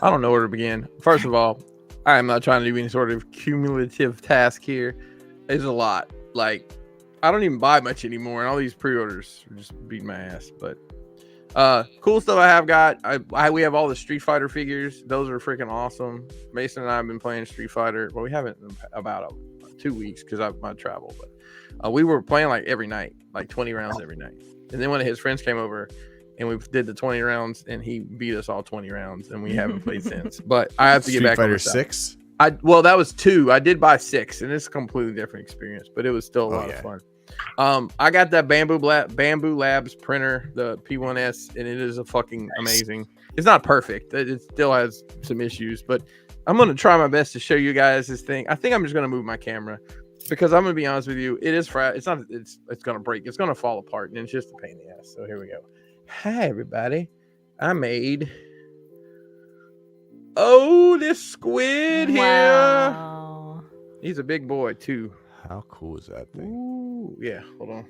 I don't know where to begin. First of all, I am not trying to do any sort of cumulative task here. It's a lot. Like, I don't even buy much anymore, and all these pre-orders are just beating my ass. But cool stuff I have got. We have all the Street Fighter figures. Those are freaking awesome. Mason and I have been playing Street Fighter. Well, we haven't in about 2 weeks because I travel. But we were playing like every night, like 20 rounds every night. And then one of his friends came over, and we did the 20 rounds, and he beat us all 20 rounds, and we haven't played since. But I have to get Street back on Fighter the side. 6? Well, that was 2. I did buy 6, and it's a completely different experience, but it was still a lot of fun. I got that Bamboo Labs printer, the P1S, and it is a fucking amazing. It's not perfect. It still has some issues, but I'm going to try my best to show you guys this thing. I think I'm just going to move my camera because I'm going to be honest with you. It is it's not. It's going to break. It's going to fall apart, and it's just a pain in the ass. So here we go. Hi, everybody. I made this squid here. Wow. He's a big boy too. How cool is that thing? Ooh, yeah. Hold on.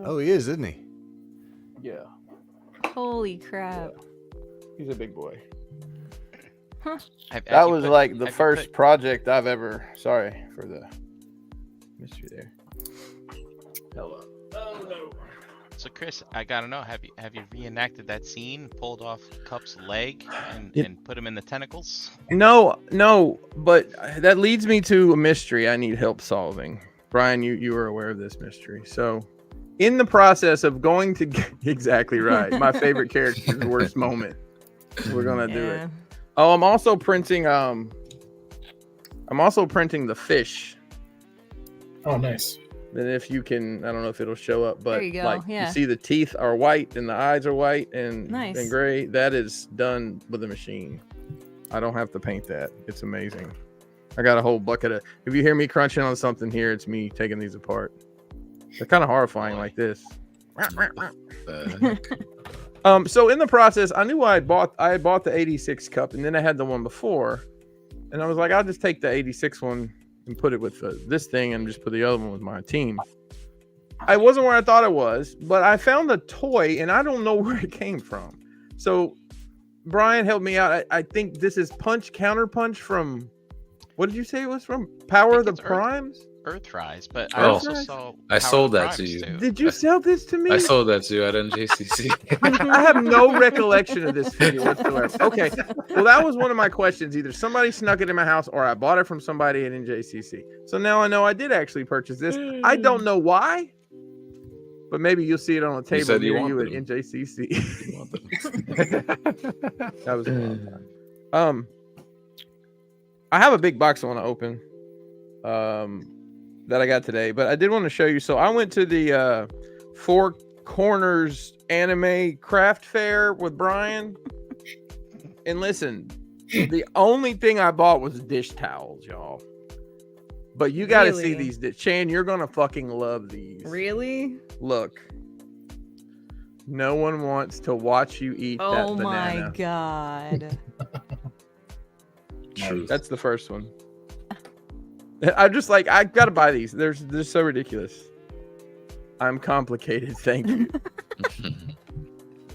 Oh, he is, isn't he? Yeah, Holy crap. he's a big boy. Have That you was put- like the have you first put- project I've ever. Sorry for the mystery there. Hello. Oh no. So Chris, I gotta know, have you reenacted that scene, pulled off Cup's leg and put him in the tentacles? No, but that leads me to a mystery I need help solving. Brian, you are aware of this mystery. So in the process of going to exactly right. My favorite character's worst moment. We're gonna do it. Oh, I'm also printing the fish. Oh, nice. And if you can, I don't know if it'll show up, but There you go, like yeah. you see the teeth are white and the eyes are white and Nice. gray. That is done with a machine. I don't have to paint that. It's amazing. I got a whole bucket of. If you hear me crunching on something here, it's me taking these apart. They're kind of horrifying like this. So in the process, I knew I had bought the 86 cup, and then I had the one before, and I was like, I'll just take the 86 one and put it with this thing, and just put the other one with my team. I wasn't where I thought it was, but I found the toy, and I don't know where it came from. So Brian helped me out. I think this is Punch Counter Punch from. What did you say it was from? Power of the Primes? Earthrise, but I also saw. I sold that to Primes, you. too. Did you sell this to me? I sold that to you at NJCC. I have no recollection of this figure whatsoever. Okay, well that was one of my questions. Either somebody snuck it in my house, or I bought it from somebody at NJCC. So now I know I did actually purchase this. I don't know why, but maybe you'll see it on a table near you at NJCC. That was a long time. I have a big box I want to open. That I got today, but I did want to show you. So I went to the Four Corners Anime Craft Fair with Brian, and listen, the only thing I bought was dish towels, y'all. But you got to see these. Chan, you're gonna fucking love these. Really? Look, no one wants to watch you eat that banana. Oh my god! That's the first one. I'm just like, I gotta buy these. They're so ridiculous. I'm complicated. Thank you.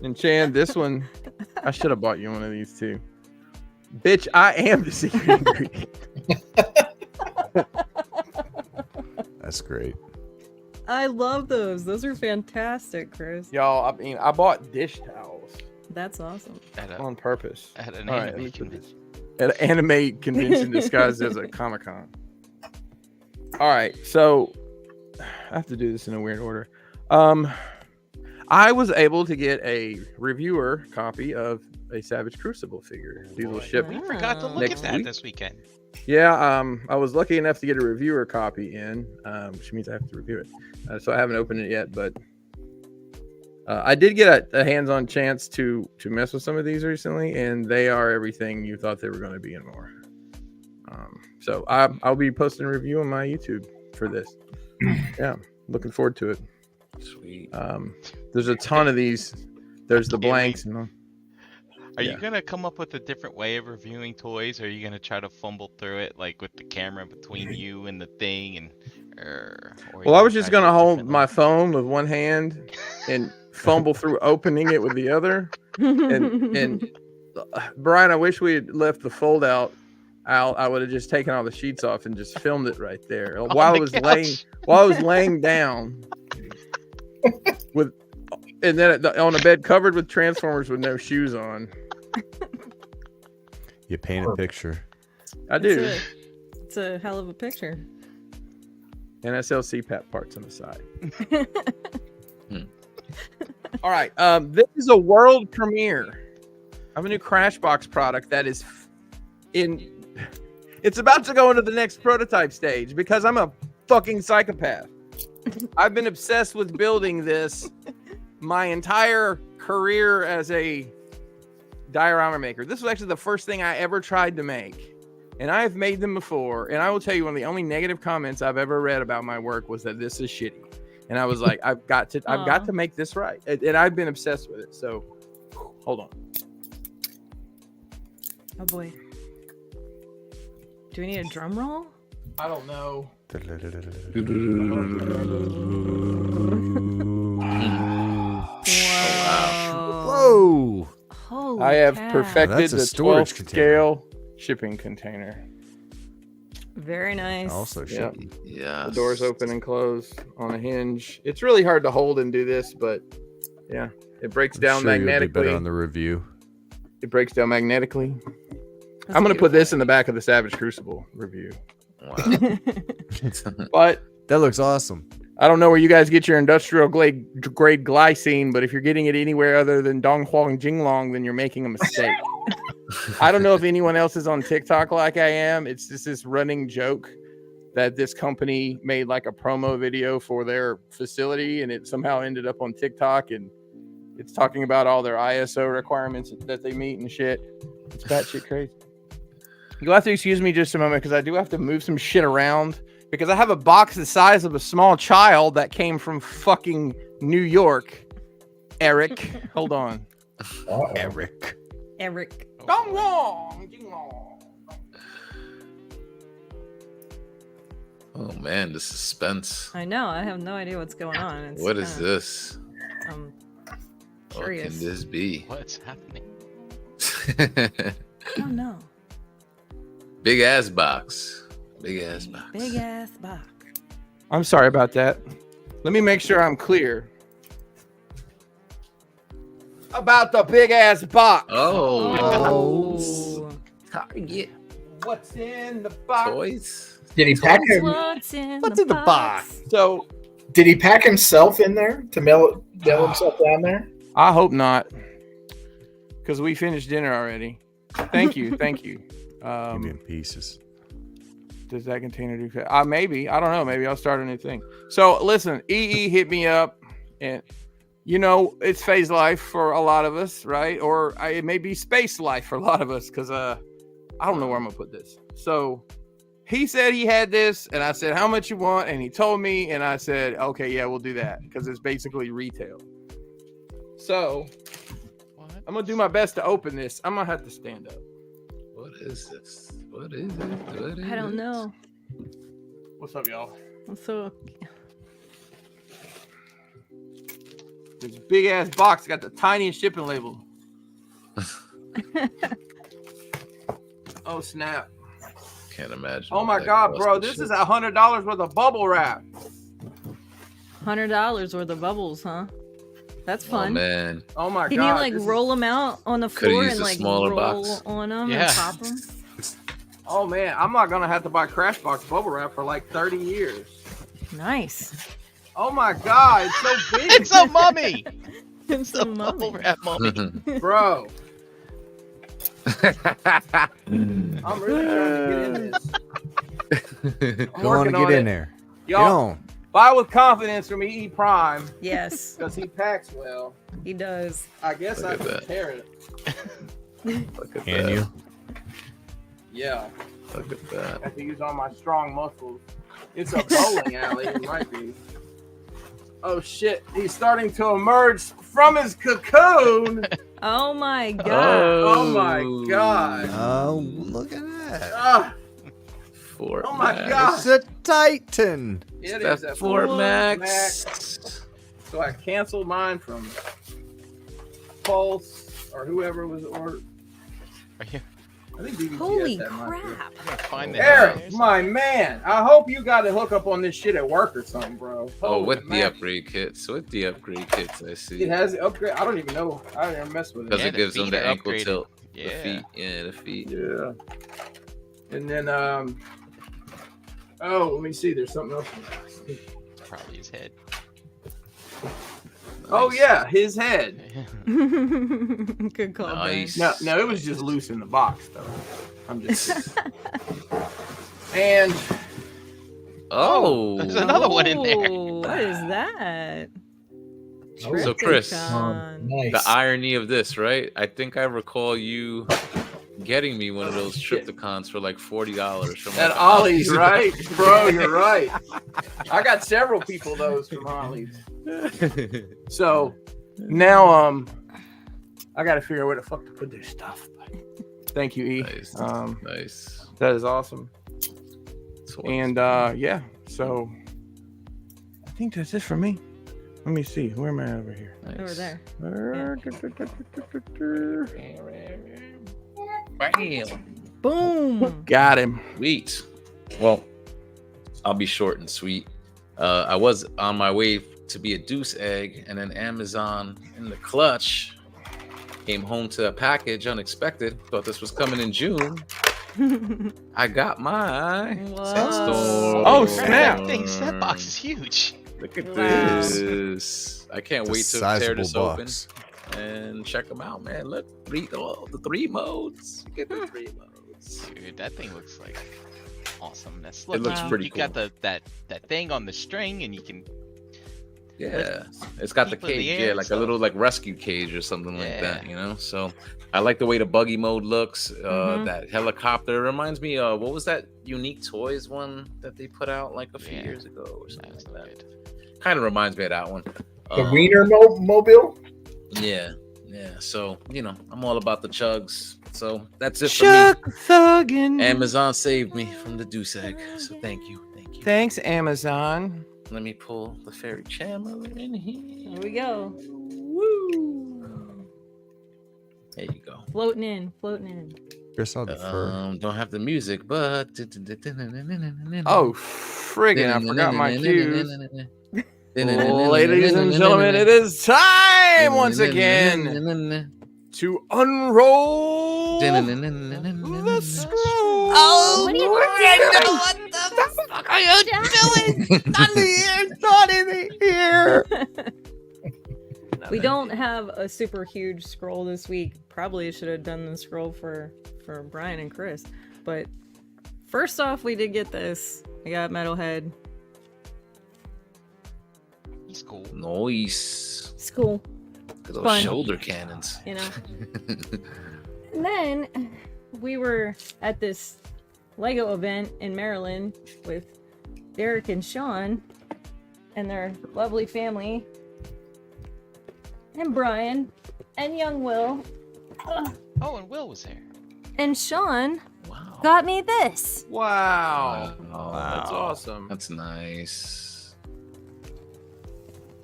And Chan, this one, I should have bought you one of these too. Bitch, I am the secret ingredient. That's great. I love those. Those are fantastic, Chris. Y'all, I mean, I bought dish towels. That's awesome. On purpose. At an All right, anime convention. At an anime convention disguised as a Comic-Con. All right, so I have to do this in a weird order. I was able to get a reviewer copy of a Savage Crucible figure. These will ship. We forgot to look at that this weekend. Yeah, I was lucky enough to get a reviewer copy in, which means I have to review it. So I haven't opened it yet, but I did get a hands-on chance to mess with some of these recently, and they are everything you thought they were going to be and more. So I'll be posting a review on my YouTube for this. Yeah, looking forward to it. Sweet. There's a ton of these. There's the blanks. And Are you gonna come up with a different way of reviewing toys, or are you gonna try to fumble through it, like with the camera between you and the thing? And well, I was just gonna hold my phone with one hand and fumble through opening it with the other. And Brian, I wish we had left the fold out. I would have just taken all the sheets off and just filmed it right there while I was laying down with, and then on a bed covered with Transformers with no shoes on. You paint a picture. I do. It's a hell of a picture. And I sell CPAP parts on the side. All right. This is a world premiere of a new Crashbox product that is it's about to go into the next prototype stage because I'm a fucking psychopath. I've been obsessed with building this my entire career as a diorama maker. This was actually the first thing I ever tried to make. And I have made them before. And I will tell you, one of the only negative comments I've ever read about my work was that this is shitty. And I was like, I've got to make this right. And I've been obsessed with it. So hold on. Oh boy. Do we need a drum roll? I don't know. Whoa! Holy I have cow. perfected the 12 scale shipping container. Very nice. Also shipping. Yeah. The doors open and close on a hinge. It's really hard to hold and do this, but yeah, it breaks down magnetically. Better on the review. It breaks down magnetically. That's I'm going to put beautiful. this in the back of the Savage Crucible review. Wow. But That looks awesome. I don't know where you guys get your industrial grade glycine, but if you're getting it anywhere other than Dong Huang Jinglong, then you're making a mistake. I don't know if anyone else is on TikTok like I am. It's just this running joke that this company made like a promo video for their facility, and it somehow ended up on TikTok, and it's talking about all their ISO requirements that they meet and shit. It's batshit crazy. You'll have to excuse me just a moment because I do have to move some shit around because I have a box the size of a small child that came from fucking New York. Eric, hold on. Eric. Dong Wong, Jing Wong. Oh man, the suspense. I know. I have no idea what's going on. It's What is this? What curious. can this be? What's happening? Oh no. Big ass box. Big ass box. Big ass box. I'm sorry about that. Let me make sure I'm clear about the big ass box. Oh. Target. What's in the box? Toys? Did he pack him? What's in What's the in the box? So Did he pack himself in there to mail himself down there? I hope not, because we finished dinner already. Thank you. Give me in pieces. Does that container do? Maybe. I don't know. Maybe I'll start a new thing. So listen, EE hit me up, and you know it's phase life for a lot of us, right? Or it may be space life for a lot of us, because I don't know where I'm gonna put this. So he said he had this, and I said, how much you want? And he told me, and I said, okay, yeah, we'll do that, because it's basically retail. So I'm gonna do my best to open this. I'm gonna have to stand up. What is this? What is it? What is I don't it? know. What's up, y'all? So This big ass box got the tiniest shipping label. Oh snap! Can't imagine. Oh what my that god, costs bro! to This ship. is $100 worth of bubble wrap. $100 worth of bubbles, huh? That's Oh fun. man. Oh my Can god! you like this is- roll them out on the Coulda floor used and a like smaller roll box. on them Yeah. and pop them? Oh man, I'm not gonna have to buy Crashbox bubble wrap for like 30 years. Nice. Oh my god, it's so big, It's a mummy! It's The a bubble mummy. wrap mummy. bro. I'm really trying to get in this. I'm Go on working and get it. in there. Get Y'all, on. buy with confidence from EE Prime Yes, because he packs well. he does. I guess Look I at can that. tear it. Look at Can that. you? Yeah, Look at I that. have to use all my strong muscles. It's a bowling alley. It might be. Oh shit! He's starting to emerge from his cocoon. Oh my god. Oh my god! Oh, look at that. Ah, Fort Oh my Max. God. It's a Titan. it That's is a Fort Fort Max. So I canceled mine from Pulse or whoever was ordered. Are you I think BBTS Holy had mine too. crap. gonna find it? Eric, my man, I hope you got a hookup on this shit at work or something, bro. Oh, Holy with the mackerel. upgrade kits. With the upgrade kits, I see. It has the upgrade. I don't even know. I don't even mess with Because it. Yeah, it the gives them feet the are ankle upgraded. tilt. Yeah. The feet. Yeah, the feet. Yeah. And then, oh, let me see. There's something else. Probably his head. Oh Nice. yeah, his head. Good call, Nice. No, it was just loose in the box though. I'm just. And Oh. There's another one in there. Ooh, what is that? So, Chris, Triptychon. Nice. the irony of this, right? I think I recall you getting me one of those Shit. Triptychons for like $40 from at like Ollie's, right, bro? You're right. I got several people those from Ollie's. So now, I got to figure out where the fuck to put this stuff. Thank you, E. Nice. Nice. That is awesome. That's what- And yeah, so I think that's it for me. Let me see. Where am I over here? nice. Over there. Bam. Boom. Got him. Sweet. Well, I'll be short and sweet. I was on my way to be a deuce egg, and then Amazon in the clutch came home to a package unexpected. Thought this was coming in June. I got my What? Sandstorm. Oh, snap. That box is huge. Look at Wow. this. I can't wait It's a to tear this sizable open box. and check them out, man. Look, the 3 modes. Get the 3 modes. Dude, that thing looks like awesomeness. It looks Wow. pretty You cool. got that thing on the string, and you can. Yeah, it's got the Keep it in the cage, air yeah, and like a stuff. little like rescue cage or something like Yeah. that, you know. So I like the way the buggy mode looks. Mhm. That helicopter reminds me of what was that Unique Toys one that they put out like a few Yeah. years ago or something That was like that. good. Kind of reminds me of that one. The Wiener Mobile. Yeah. So I'm all about the chugs. So that's it for Chuck me. Thuggin. Amazon saved me from the deuce egg. So thank you. Thanks, Amazon. Let me pull the fairy channel in here. Here we go. Woo! There you go. Floating in. Chris, I'll defer. Don't have the music, but Oh, friggin', I forgot my cues. Ladies and gentlemen, it is time once again to unroll the scroll. Oh, what are you what the fuck are you doing? Not in the ear. We don't have a super huge scroll this week. Probably should have done the scroll for Brian and Chris. But first off, we did get this. We got Metalhead. He's cool. Nice. It's cool, Look at those Fun. shoulder cannons. you know. And then we were at this Lego event in Maryland with Derek and Sean and their lovely family, and Brian and young Will. Oh, and Will was there. And Sean Wow. got me this. Wow. Wow. That's awesome. That's nice.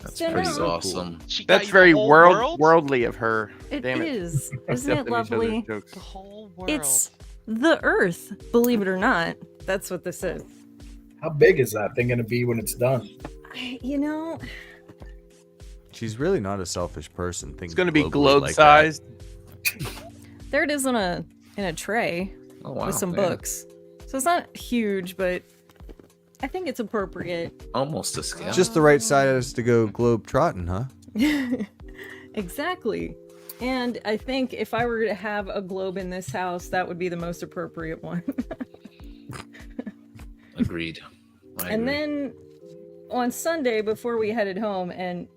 That's So pretty now- awesome. She got That's you very the whole world? worldly of her. It Damn it. is. Isn't it Accepting each other's lovely? jokes. The whole world. It's the Earth, believe it or not. That's what this is. How big is that thing going to be when it's done? You know, She's really not a selfish person. It's going to be globe sized. there it is in a tray Oh wow. with some yeah. books. So it's not huge, but I think it's appropriate. Almost a scale. Just the right size to go globe trotting, huh? Exactly. And I think if I were to have a globe in this house, that would be the most appropriate one. Agreed. I And agree. then on Sunday before we headed home, and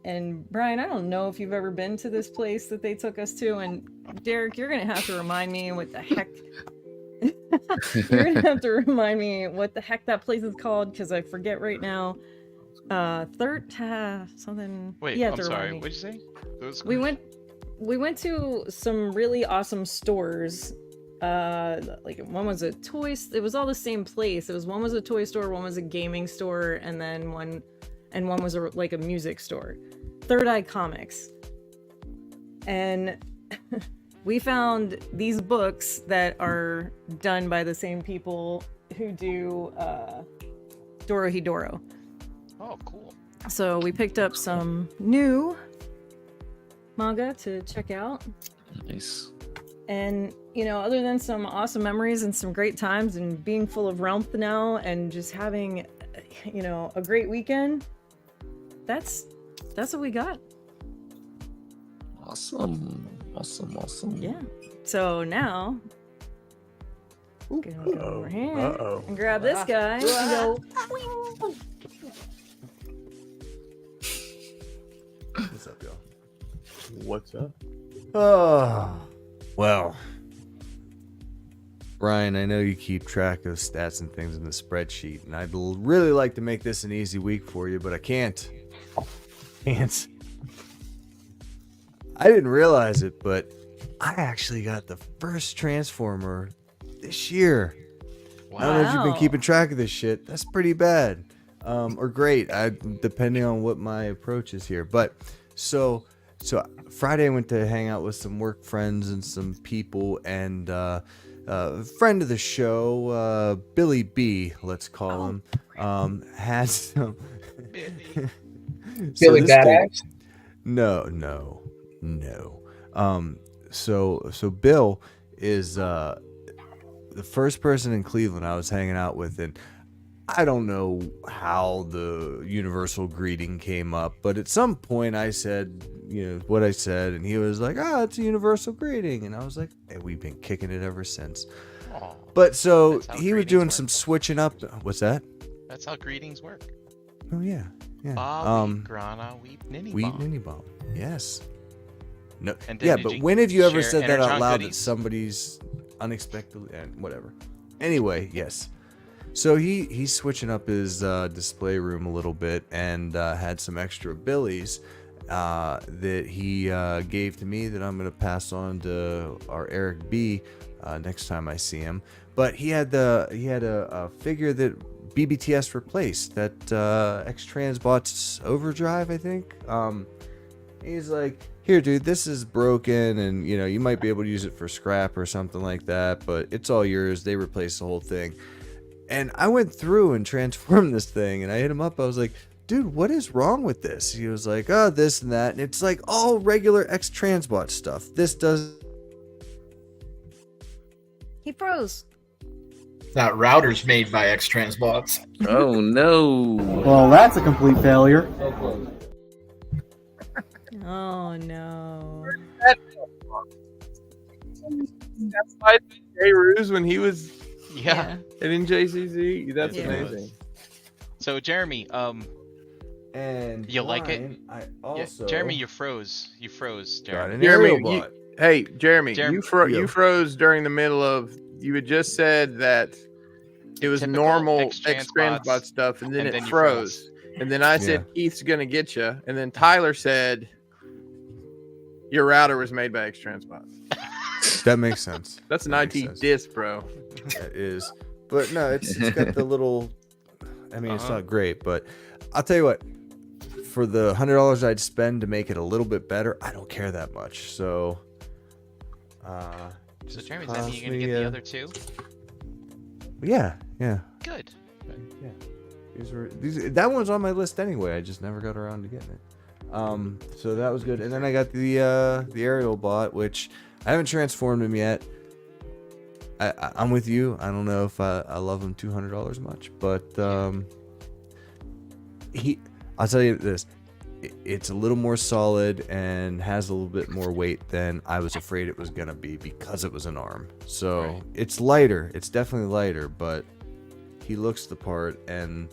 Brian, I don't know if you've ever been to this place that they took us to, and Derek, you're gonna have to remind me what the heck. You're gonna have to remind me what the heck that place is called because I forget right now. Something. Wait, yeah, I'm to sorry. remind me. What'd you say? Those We went to some really awesome stores. Like one was a toy. It was all the same place. One was a toy store, one was a gaming store, and then one was like a music store. Third Eye Comics. And we found these books that are done by the same people who do Dorohedoro. Oh, cool. So we picked up some new manga to check out. Nice. And, other than some awesome memories and some great times and being full of warmth now and just having, a great weekend, that's what we got. Awesome. Yeah. So now, I'm gonna go over here and grab this guy and go, What's up, y'all? What's up? Oh, well. Brian, I know you keep track of stats and things in the spreadsheet, and I'd really like to make this an easy week for you, but I can't. I didn't realize it, but I actually got the first Transformer this year. I don't know if you've been Wow. keeping track of this shit. That's pretty bad. Or great, depending on what my approach is here. But so Friday I went to hang out with some work friends and some people, and a friend of the show, Billy B, let's call him, has some. Billy this dude- Badass. No. So Bill is the first person in Cleveland I was hanging out with, and I don't know how the universal greeting came up, but at some point I said, what I said, and he was like, it's a universal greeting. And I was like, hey, we've been kicking it ever since. Aw, But so he was greetings doing work. some switching up. What's that? That's how greetings work. Oh, yeah. Weep, grana, weep, ninny Wheat bomb. ninny bomb. Yes. No. And then Yeah, did but you when have you ever share said that out Energon loud that goodies? somebody's unexpectedly and whatever? Anyway, yes. So he's switching up his display room a little bit and had some extra billies that he gave to me that I'm gonna pass on to our Eric B next time I see him. But he had a figure that BBTS replaced, that X-Transbots Overdrive, I think. He's like, here, dude, this is broken, and you might be able to use it for scrap or something like that, but it's all yours. They replaced the whole thing. And I went through and transformed this thing, and I hit him up. I was like, dude, what is wrong with this? He was like, this and that. And it's like all regular X-Transbot stuff. This does. He froze. That router's made by X-Transbots. Oh no. Well, that's a complete failure. Oh no. That's why Jay Ruse when he was Yeah. at NJCC. That's Yeah. amazing. So Jeremy, And You like it? mine, I yeah, also Jeremy, you froze. You froze, got Jeremy. an Jeremy, aerial you- bot. Hey, Jeremy, Jeremy, you froze during the middle of. You had just said that it was Typical normal X-Transbots, X-Transbot stuff, and then and it then you froze. And then I said, Yeah. Keith's gonna get you. And then Tyler said, your router was made by X-Transbots. That makes sense. That's an That makes IT sense. diss, bro. That is, but no, it's got the little. I mean, it's Uh-huh. not great, but I'll tell you what. For the $100 I'd spend to make it a little bit better, I don't care that much. So, So just Jeremy, does that mean cost you're gonna me, get the other two? Yeah. Good. That one's on my list anyway. I just never got around to getting it. So that was good. And then I got the aerial bot, which I haven't transformed him yet. I'm with you. I don't know if I love him $200 much, but I'll tell you this. It's a little more solid and has a little bit more weight than I was afraid it was gonna be because it was an arm. So Right. it's lighter. It's definitely lighter, but he looks the part, and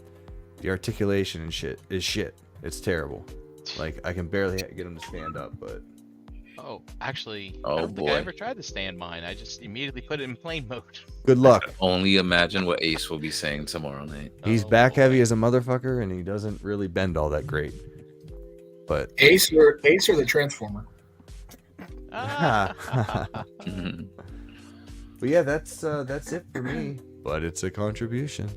the articulation and shit is shit. It's terrible. Like, I can barely get him to stand up, but Oh, actually, Oh, I don't think boy. I ever tried to stand mine. I just immediately put it in plane mode. good luck. Only imagine what Ace will be saying tomorrow night. He's Oh, back boy. heavy as a motherfucker, and he doesn't really bend all that great. But Ace or the Transformer? Ah. Mhm. but yeah, that's it for me. But it's a contribution.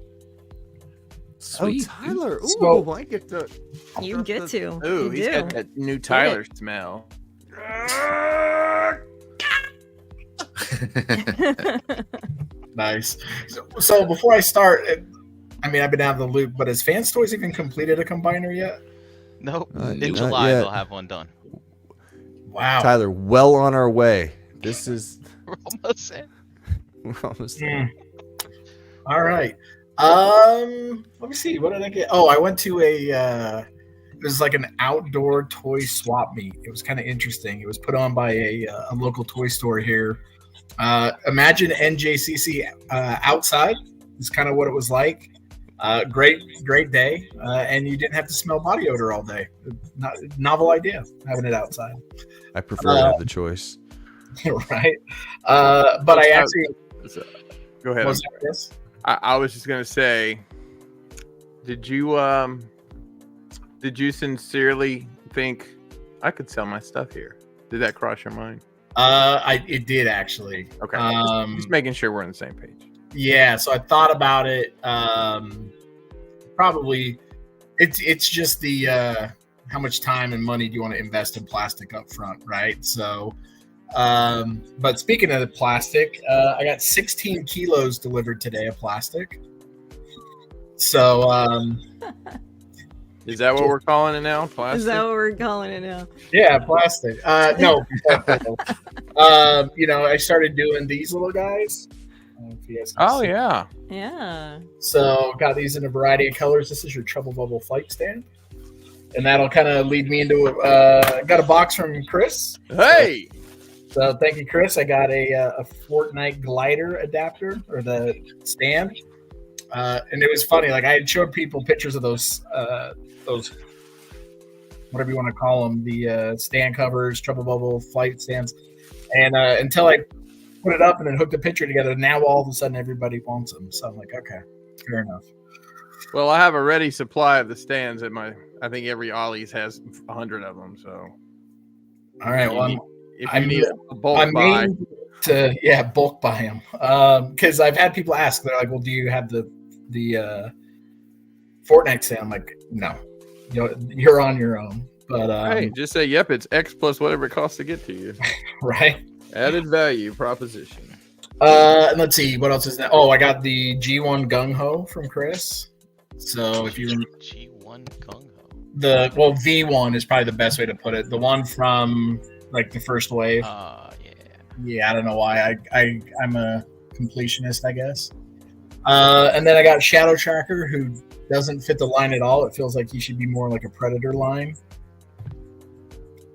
Sweet. Oh, Tyler! Ooh, So- I get to. You get to. Ooh, you he's do. got that new Tyler smell. Nice. So before I start, I mean, I've been out of the loop, but has Fans Toys even completed a combiner yet? Nope. Not In yet. July, Not they'll yet. have one done. Wow. Tyler, well on our way. This is We're almost in. we're almost there. All right. Let me see. What did I get? Oh, I went to it was like an outdoor toy swap meet. It was kind of interesting. It was put on by a local toy store here. Imagine NJCC outside is kind of what it was like. Great day, and you didn't have to smell body odor all day. Novel idea, having it outside, I prefer to have the choice. right? But I actually Go ahead. was that this? I was just gonna say, did you sincerely think I could sell my stuff here? Did that cross your mind? It did actually. Okay. Just making sure we're on the same page. Yeah, so I thought about it. Probably, it's just the how much time and money do you want to invest in plastic up front, right? So, but speaking of the plastic, I got 16 kilos delivered today of plastic. So, Is that what we're calling it now? Plastic? Is that what we're calling it now? yeah, plastic. No, I started doing these little guys. I don't know if you guys can Oh see. yeah. Yeah. So got these in a variety of colors. This is your Trouble Bubble flight stand. And that'll kind of lead me into got a box from Chris. Hey. So thank you, Chris. I got a Fortnite glider adapter or the stand. And it was funny. Like I had showed people pictures of those whatever you want to call them, the stand covers, Trouble Bubble flight stands. And until I put it up and then hooked a picture together, now all of a sudden everybody wants them. So I'm like, okay, fair enough. Well, I have a ready supply of the stands at my. I think every Ollie's has 100 of them. So, All right, well, if you need a bulk buy, bulk buy them. Because I've had people ask, they're like, "Well, do you have the Fortnite stand?" I'm like, "No, you're on your own." But hey, just say, "Yep, it's X plus whatever it costs to get to you." Right. Added value proposition. And let's see, what else is that? Oh, I got the G1 Gung Ho from Chris. So if you G1 Gung Ho. V1 is probably the best way to put it. The one from like the first wave. Yeah. Yeah, I don't know why. I'm a completionist, I guess. And then I got Shadow Tracker, who doesn't fit the line at all. It feels like he should be more like a Predator line.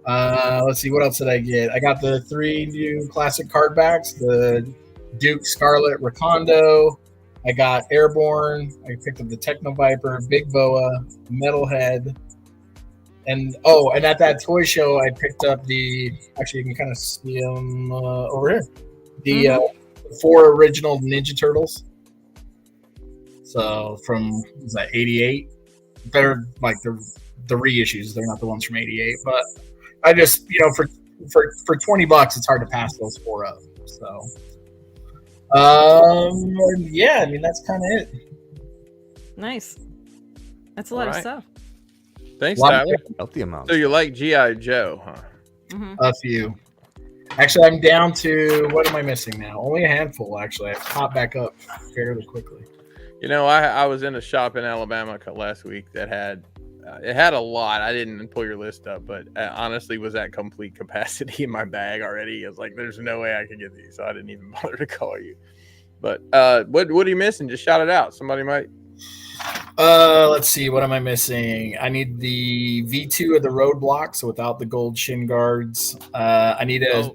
Let's see, what else did I get? I got the 3 new classic card backs, the Duke Scarlet Recondo. I got Airborne. I picked up the Techno Viper, Big Boa, Metalhead. And at that toy show, I picked up actually you can kind of see them over here. The 4 original Ninja Turtles. So from, was that 88? They're like the reissues. They're not the ones from 88, but I just, for $20, it's hard to pass those 4 up. So, yeah, I mean, that's kind of it. Nice. That's a lot of stuff. Thanks, Tyler. Healthy amount. So you like G.I. Joe, huh? Mm-hmm. A few. Actually, I'm down to, what am I missing now? Only a handful, actually. I popped back up fairly quickly. I was in a shop in Alabama last week that had it had a lot. I didn't pull your list up, but honestly was at complete capacity in my bag already. I was like, there's no way I could get these, so I didn't even bother to call you. But what are you missing? Just shout it out. Somebody might. Let's see. What am I missing? I need the V2 of the Roadblock, so without the gold shin guards. I need a.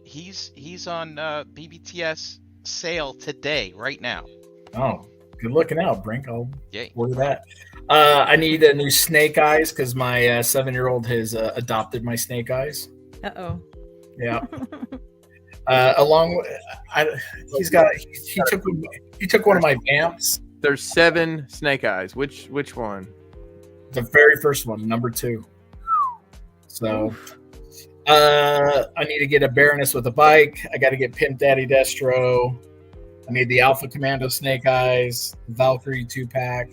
He's on BBTS sale today, right now. Oh, good looking out, Brink. I'll Yay. order that. I need a new Snake Eyes because my 7-year-old has adopted my Snake Eyes. Uh-oh. Yeah. He took one of my Vamps. There's 7 Snake Eyes. Which one? The very first one, number 2. So, I need to get a Baroness with a bike. I got to get Pimp Daddy Destro. I need the Alpha Commando Snake Eyes, Valkyrie 2-pack.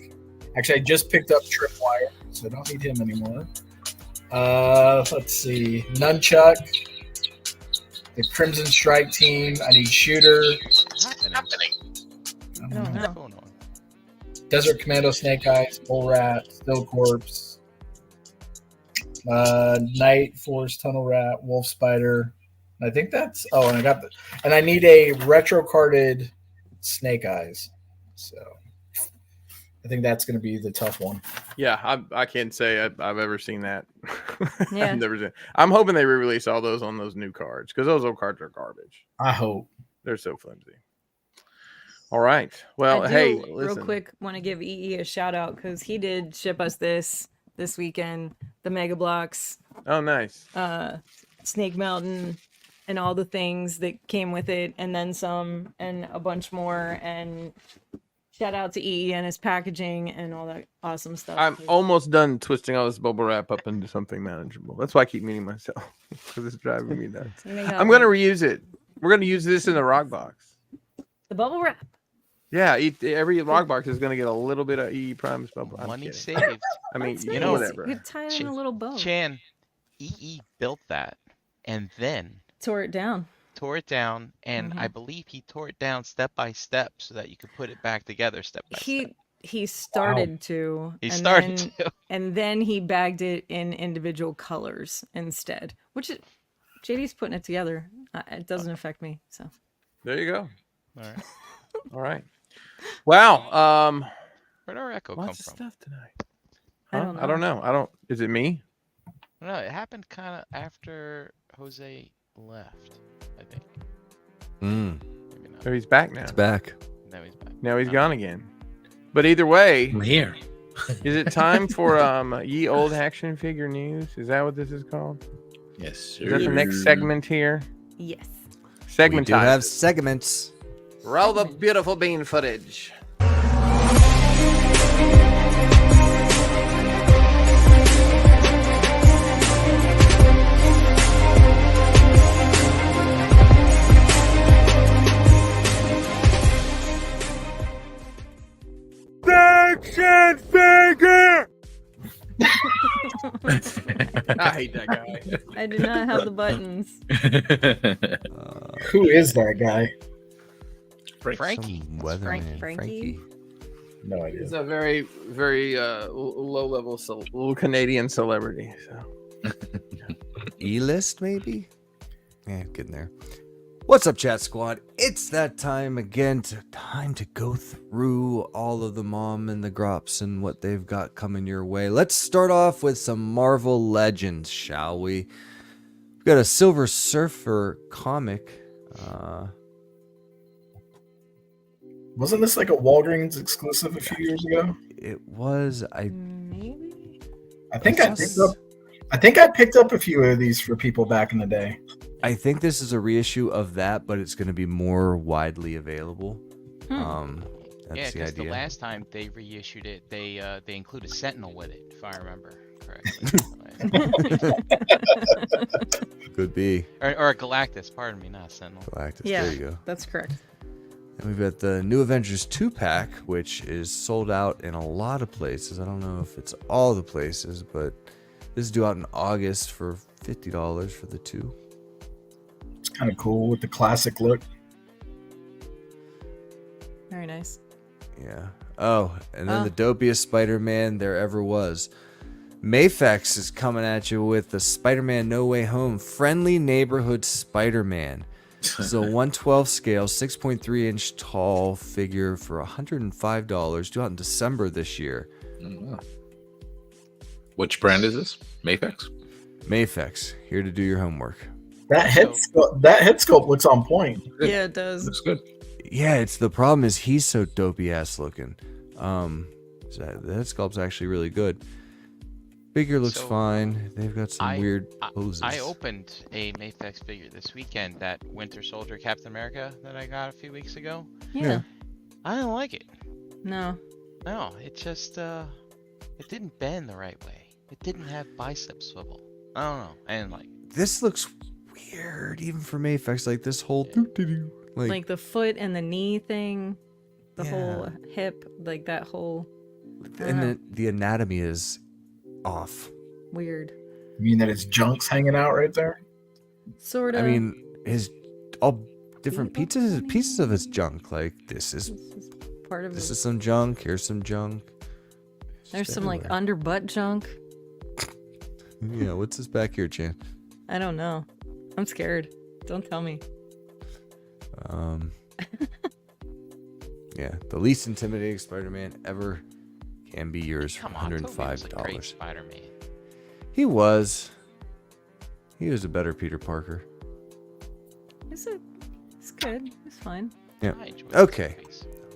Actually, I just picked up Tripwire, so I don't need him anymore. Let's see. Nunchuck. The Crimson Strike team. I need Shooter. What's happening? I don't know. What's going on? Desert Commando Snake Eyes, Bull Rat, Still Corpse. Night Force Tunnel Rat, Wolf Spider. I think that's. Oh, and I need a retro carded Snake Eyes. So I think that's going to be the tough one. Yeah, I can't say I've ever seen that. Yeah. I've never seen. I'm hoping they re-release all those on those new cards because those old cards are garbage. I hope. They're so flimsy. All right. Well, I do, hey, real listen. quick, want to give EE a shout out because he did ship us this weekend, the Mega Blocks, Oh, nice. Snake Mountain, and all the things that came with it, and then some, and a bunch more. And shout out to EE and his packaging and all that awesome stuff. I'm almost done twisting all this bubble wrap up into something manageable. That's why I keep meeting myself because it's driving me nuts. I'm going to reuse it. We're going to use this in the rock box. The bubble wrap. Yeah, every rock box is going to get a little bit of EE Primus bubble. Money saved. I mean, That's you nice. know, whatever. You could tie it in a little bow. Chan, EE built that and then Tore it down. and I believe he tore it down step by step so that you could put it back together step by step. He started to. He and started then, to. And then he bagged it in individual colors instead, which JD's putting it together. It doesn't affect me. So There you go. All right. All right. Wow. Where'd our echo come Lots of from? stuff tonight. I Huh? don't I don't know. Is it me? No, it happened kind of after Jose left, I think. Maybe not. Oh, he's back now. It's back. Now he's back. Now he's gone again. But either way, I'm here. is it time for ye old action figure news? Is that what this is called? Yes, sir. Is that the next segment here? Yes. Segment We do have segments. Roll the beautiful bean footage. Action figure! I hate that guy. I do not have the buttons. Who is that guy? Frankie. Some weatherman. Frankie? No idea. He's a very, very low-level, little Canadian celebrity. So. E-list, maybe? Yeah, getting there. What's up, Chat Squad? It's that time again. Time to go through all of the mom and the grops and what they've got coming your way. Let's start off with some Marvel Legends, shall we? We've got a Silver Surfer comic. Wasn't this like a Walgreens exclusive a few years ago? It was. Maybe. I think I picked up a few of these for people back in the day. I think this is a reissue of that, but it's going to be more widely available. Yeah, That's the because the idea. last time they reissued it, they included Sentinel with it, if I remember correctly. Could be. or Galactus, pardon me, not Sentinel. Galactus. Yeah, There you go. that's correct. And we've got the New Avengers 2-pack, which is sold out in a lot of places. I don't know if it's all the places, but this is due out in August for $50 for the 2. It's kind of cool with the classic look. Very nice. Yeah. Oh, and then the dopiest Spider-Man there ever was. Mafex is coming at you with the Spider-Man No Way Home Friendly Neighborhood Spider-Man. This is a 1/12 scale, 6.3 inch tall figure for $105, due out in December this year. Which brand is this? Mafex? Mafex, here to do your homework. That head sculpt looks on point. Yeah, it does. Looks good. Yeah, it's the problem is he's so dopey ass looking. So the head sculpt's actually really good. Figure looks So, fine. They've got some weird poses. I opened a Mafex figure this weekend, that Winter Soldier Captain America that I got a few weeks ago. Yeah. I don't like it. No. No, it just it didn't bend the right way. It didn't have bicep swivel. I don't know. And like This looks weird, even for Mafex. Like this whole Like the foot and the knee thing, the Yeah. whole hip, like that whole and the anatomy is off. weird. You mean that his junk's hanging out right there? Sort of. I mean, his all different pieces of his junk. Like this is part of this it. is some junk. Here's some junk. There's Just some like everywhere. under butt junk. Yeah, what's this back here, Chan? I don't know. I'm scared. Don't tell me. Yeah, the least intimidating Spider-Man ever can be yours for come on, Tobey was a great $105. Spider-Man. He was a better Peter Parker. It's good. It's fine. Yeah. I enjoyed Okay.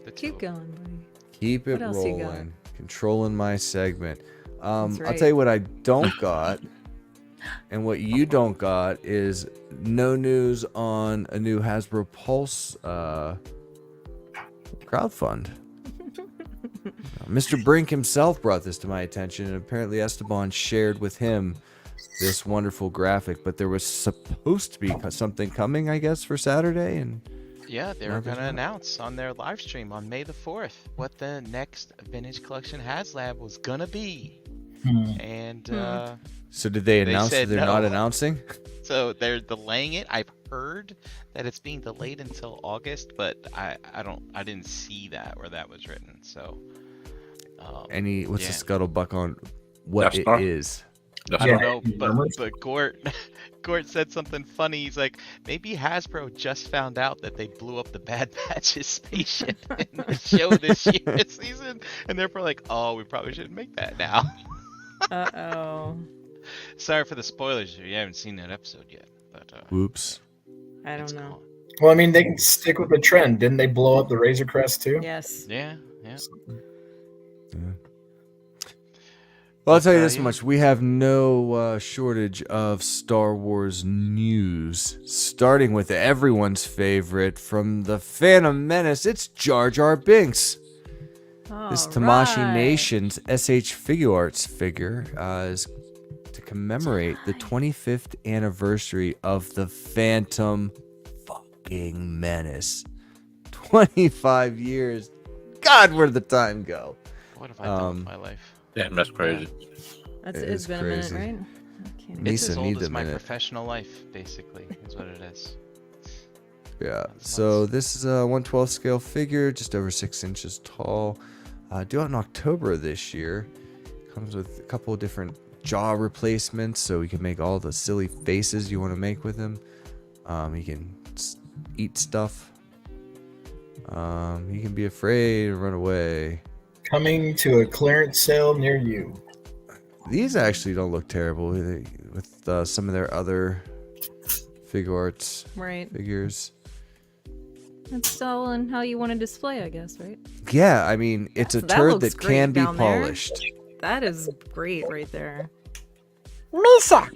the two Keep of them. going, buddy. Keep it What else you got? rolling. Controlling my segment. I'll right. tell you what I don't got. And what you don't got is no news on a new Hasbro Pulse crowdfund. Mr. Brink himself brought this to my attention, and apparently Esteban shared with him this wonderful graphic. But there was supposed to be something coming, I guess, for Saturday, and Yeah, they were Marvel's going to not. announce on their live stream on May the 4th what the next Vintage Collection HasLab was going to be. And so did they They announce that said they're not no. announcing? so they're delaying it. I've heard that it's being delayed until August, but I didn't see that where that was written. So What's yeah. the scuttlebutt on what Death it Star? is? I don't know, but Gort said something funny. He's like, maybe Hasbro just found out that they blew up the Bad Batch's spaceship in the show this season, and they're probably like, oh, we probably shouldn't make that now. Uh-oh. Sorry for the spoilers if you haven't seen that episode yet. But Whoops. I don't know. Well, I mean, they can stick with the trend. Didn't they blow up the Razor Crest too? Yes. Yeah. Well, I'll tell you this much. We have no shortage of Star Wars news. Starting with everyone's favorite from the Phantom Menace, it's Jar Jar Binks. This Tamashii Nation's SH Figure Arts figure is to commemorate the 25th anniversary of the Phantom fucking Menace. 25 years. God, where'd the time go? What have I done with my life? Damn, that's crazy. It's been crazy. a minute, right? It's as old needs as a my minute. professional life, basically, is what it is. Yeah, so this is a 1/12 scale figure, just over 6 inches tall. Due out in October of this year. Comes with a couple of different jaw replacements, so we can make all the silly faces you want to make with him. He can eat stuff. He can be afraid and run away. Coming to a clearance sale near you. These actually don't look terrible with some of their other figure arts figures. It's all on how you want to display, I guess, right? Yeah, I mean, it's a turd that can be down there. polished. That is great right there. Misa!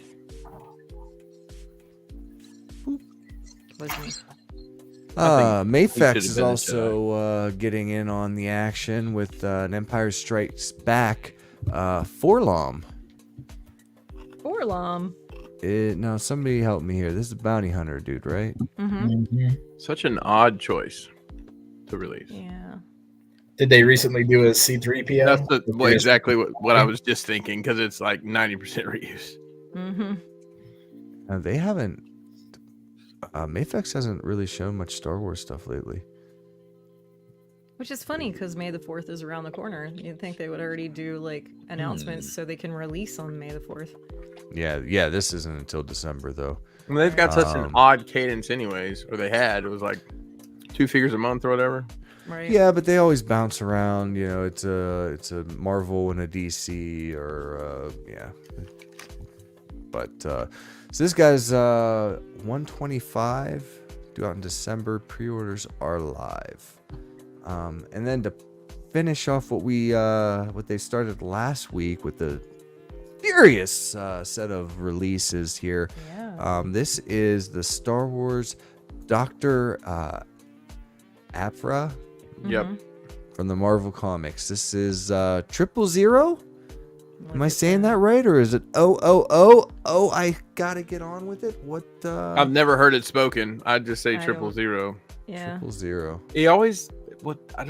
Mayfex is also getting in on the action with an Empire Strikes Back Forlom. Forlom? No, somebody help me here. This is a bounty hunter dude, right? Such an odd choice to release. Yeah. Did they recently do a C3PO? That's exactly what I was just thinking, because it's like 90% reuse. They haven't. Mayfex hasn't really shown much Star Wars stuff lately. Which is funny because May the 4th is around the corner. You'd think they would already do like announcements so they can release on May the 4th. Yeah, this isn't until December though. I mean, they've got such an odd cadence, anyways. Or they had. It was like 2 figures a month or whatever. Right. Yeah, but they always bounce around. You know, it's a Marvel and a DC, or yeah. But so this guy's 125, due out in December. Pre-orders are live. And then to finish off what they started last week with the furious set of releases here. Yeah. This is the Star Wars Dr. Aphra. Yep. From the Marvel Comics. This is 000? Am I saying that right, or is it Oh, I gotta get on with it. What? I've never heard it spoken. I'd just say 000. Yeah. 000. He always I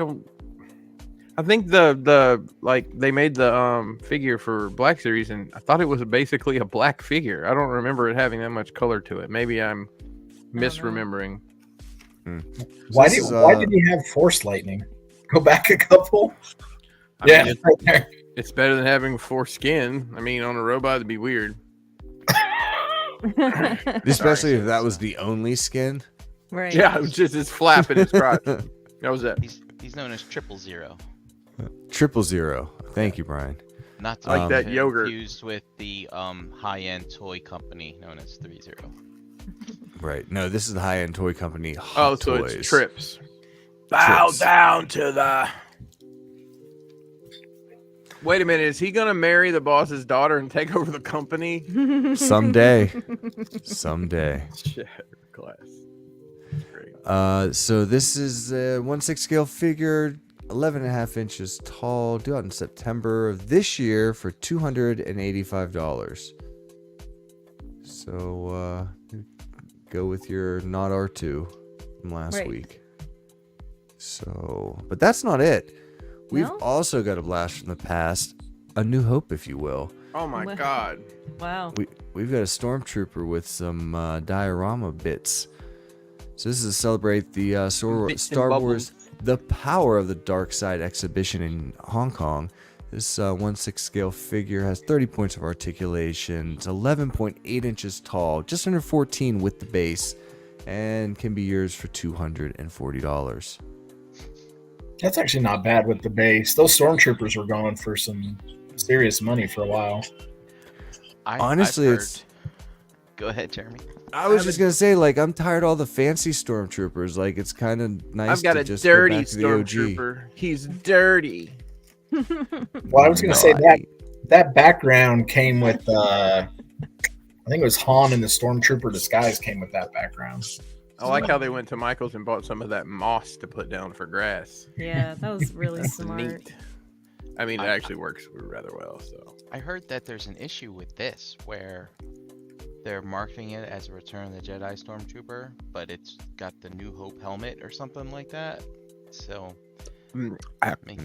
think the like they made the figure for Black Series, and I thought it was basically a black figure. I don't remember it having that much color to it. Maybe I'm misremembering. Why did he have Force Lightning? Go back a couple. I mean, right there. It's better than having foreskin. I mean, on a robot, it'd be weird. Especially if that was the only skin. Right. Yeah, it was just his flap in his crotch. That was it. He's known as 000. 000. Thank you, Brian. Not to like that yogurt. Confused with the high-end toy company known as 30. Right. No, this is the high-end toy company. Hot so Toys. it's Trips. Bow down to the. Wait a minute, is he gonna marry the boss's daughter and take over the company? Someday. Shit, class. Great. So this is a 1/6 scale figure, 11.5 inches tall, due out in September of this year for $285. So go with your not R2 from last week. So, but that's not it. We've also got a blast from the past, a new hope, if you will. Oh my God! Wow. We've got a stormtrooper with some diorama bits. So this is to celebrate the Star Wars, The Power of the Dark Side exhibition in Hong Kong. This 1/6 scale figure has 30 points of articulation. It's 11.8 inches tall, just under 14 with the base, and can be yours for $240. That's actually not bad with the base. Those stormtroopers were going for some serious money for a while. Honestly, it's. Go ahead, Jeremy. I was just gonna say, like, I'm tired of all the fancy stormtroopers. Like, it's kind of nice. I've got to a just dirty go back to the OG. stormtrooper. He's dirty. Well, I was gonna say that background came with. I think it was Han in the stormtrooper disguise came with that background. I like how they went to Michael's and bought some of that moss to put down for grass. Yeah, that was really smart. Neat. I mean, it actually works rather well. So I heard that there's an issue with this where they're marketing it as a Return of the Jedi Stormtrooper, but it's got the New Hope helmet or something like that. So actually,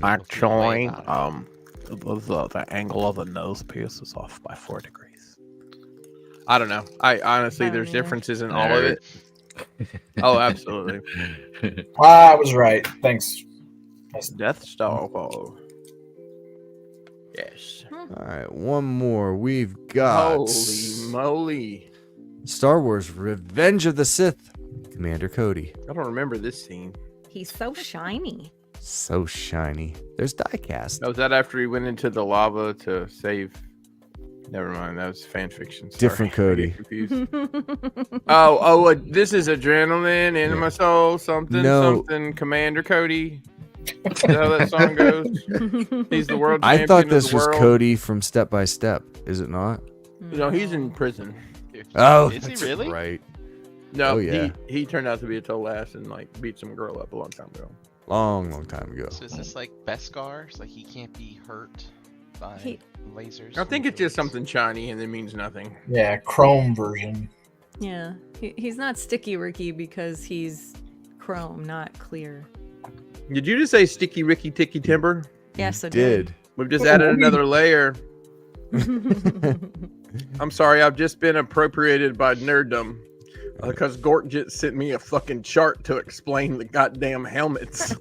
the angle of the nose piece is off by 4 degrees. I don't know. I honestly, there's differences in all of it. Oh, absolutely. I was right. Thanks. Death Star. Yes. All right, one more. We've got. Holy moly! Star Wars: Revenge of the Sith. Commander Cody. I don't remember this scene. He's so shiny. So shiny. There's diecast. Oh, was that after he went into the lava to save? Never mind. That was fan fiction. Sorry. Different Cody. This is adrenaline in my soul. Something. Commander Cody. Is that how that song goes? He's the world champion. I thought this of the was world. Cody from Step by Step. Is it not? No, he's in prison. Oh, is he that's really? right. No, Oh, yeah. he turned out to be a total ass and like beat some girl up a long time ago. Long time ago. So is this like Beskar? Like he can't be hurt by lasers? I think it's just something shiny and it means nothing. Yeah, chrome version. Yeah, he's not Sticky Ricky because he's chrome, not clear. Did you just say Sticky Ricky Ticky Timber? Yes, I Did. We've just added another layer. I'm sorry, I've just been appropriated by nerddom because Gort just sent me a fucking chart to explain the goddamn helmets.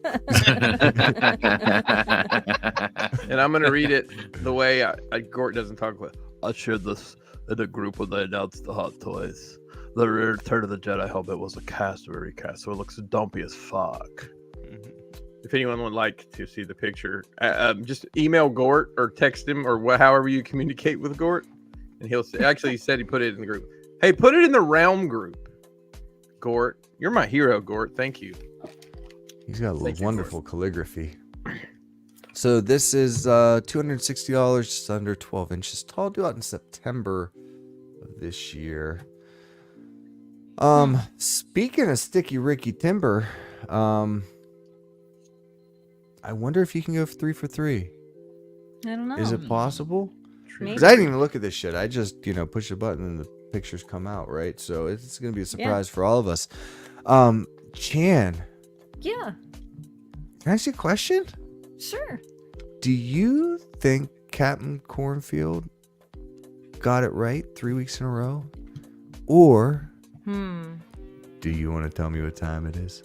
And I'm gonna read it the way Gort doesn't talk about. I shared this in a group when they announced the Hot Toys. The Return of the Jedi helmet was a cast recast, so it looks dumpy as fuck. If anyone would like to see the picture, just email Gort or text him or however you communicate with Gort, and he'll say, actually he said he put it in the group. Hey, put it in the Realm group, Gort. You're my hero, Gort. Thank you. He's got wonderful calligraphy. So this is $260, just under 12 inches tall. Due out in September of this year. Speaking of Sticky Ricky Timber, I wonder if you can go 3 for 3. I don't know. Is it possible? Maybe. Because I didn't even look at this shit. I just, push a button and the pictures come out, right? So it's going to be a surprise for all of us. Chan. Yeah. Can I ask you a question? Sure. Do you think Captain Cornfield got it right 3 weeks in a row? Or do you want to tell me what time it is?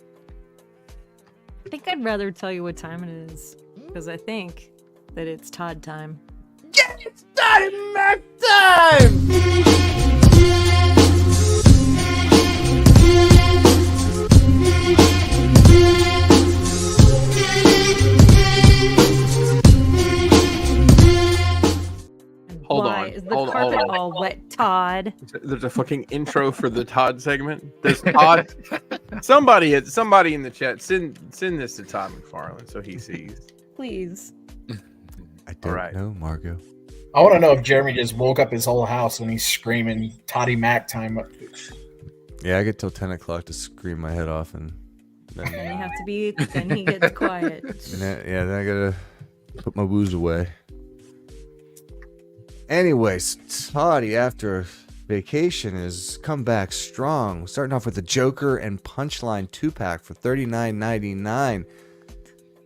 I think I'd rather tell you what time it is because I think that it's Todd time. Yeah, it's Todd and Mac time! Hold Why on. is the Hold carpet on. all wet, Todd? There's a fucking intro for the Todd segment. There's Todd. Somebody in the chat send this to Todd McFarlane so he sees. Please. I don't know, Margo. I want to know if Jeremy just woke up his whole house when he's screaming Toddy Mac time. Yeah, I get till 10 o'clock to scream my head off, and then Then you have to be. Then he gets quiet. then I gotta put my booze away. Anyways, Toddy, after vacation, has come back strong. Starting off with the Joker and Punchline 2-pack for $39.99.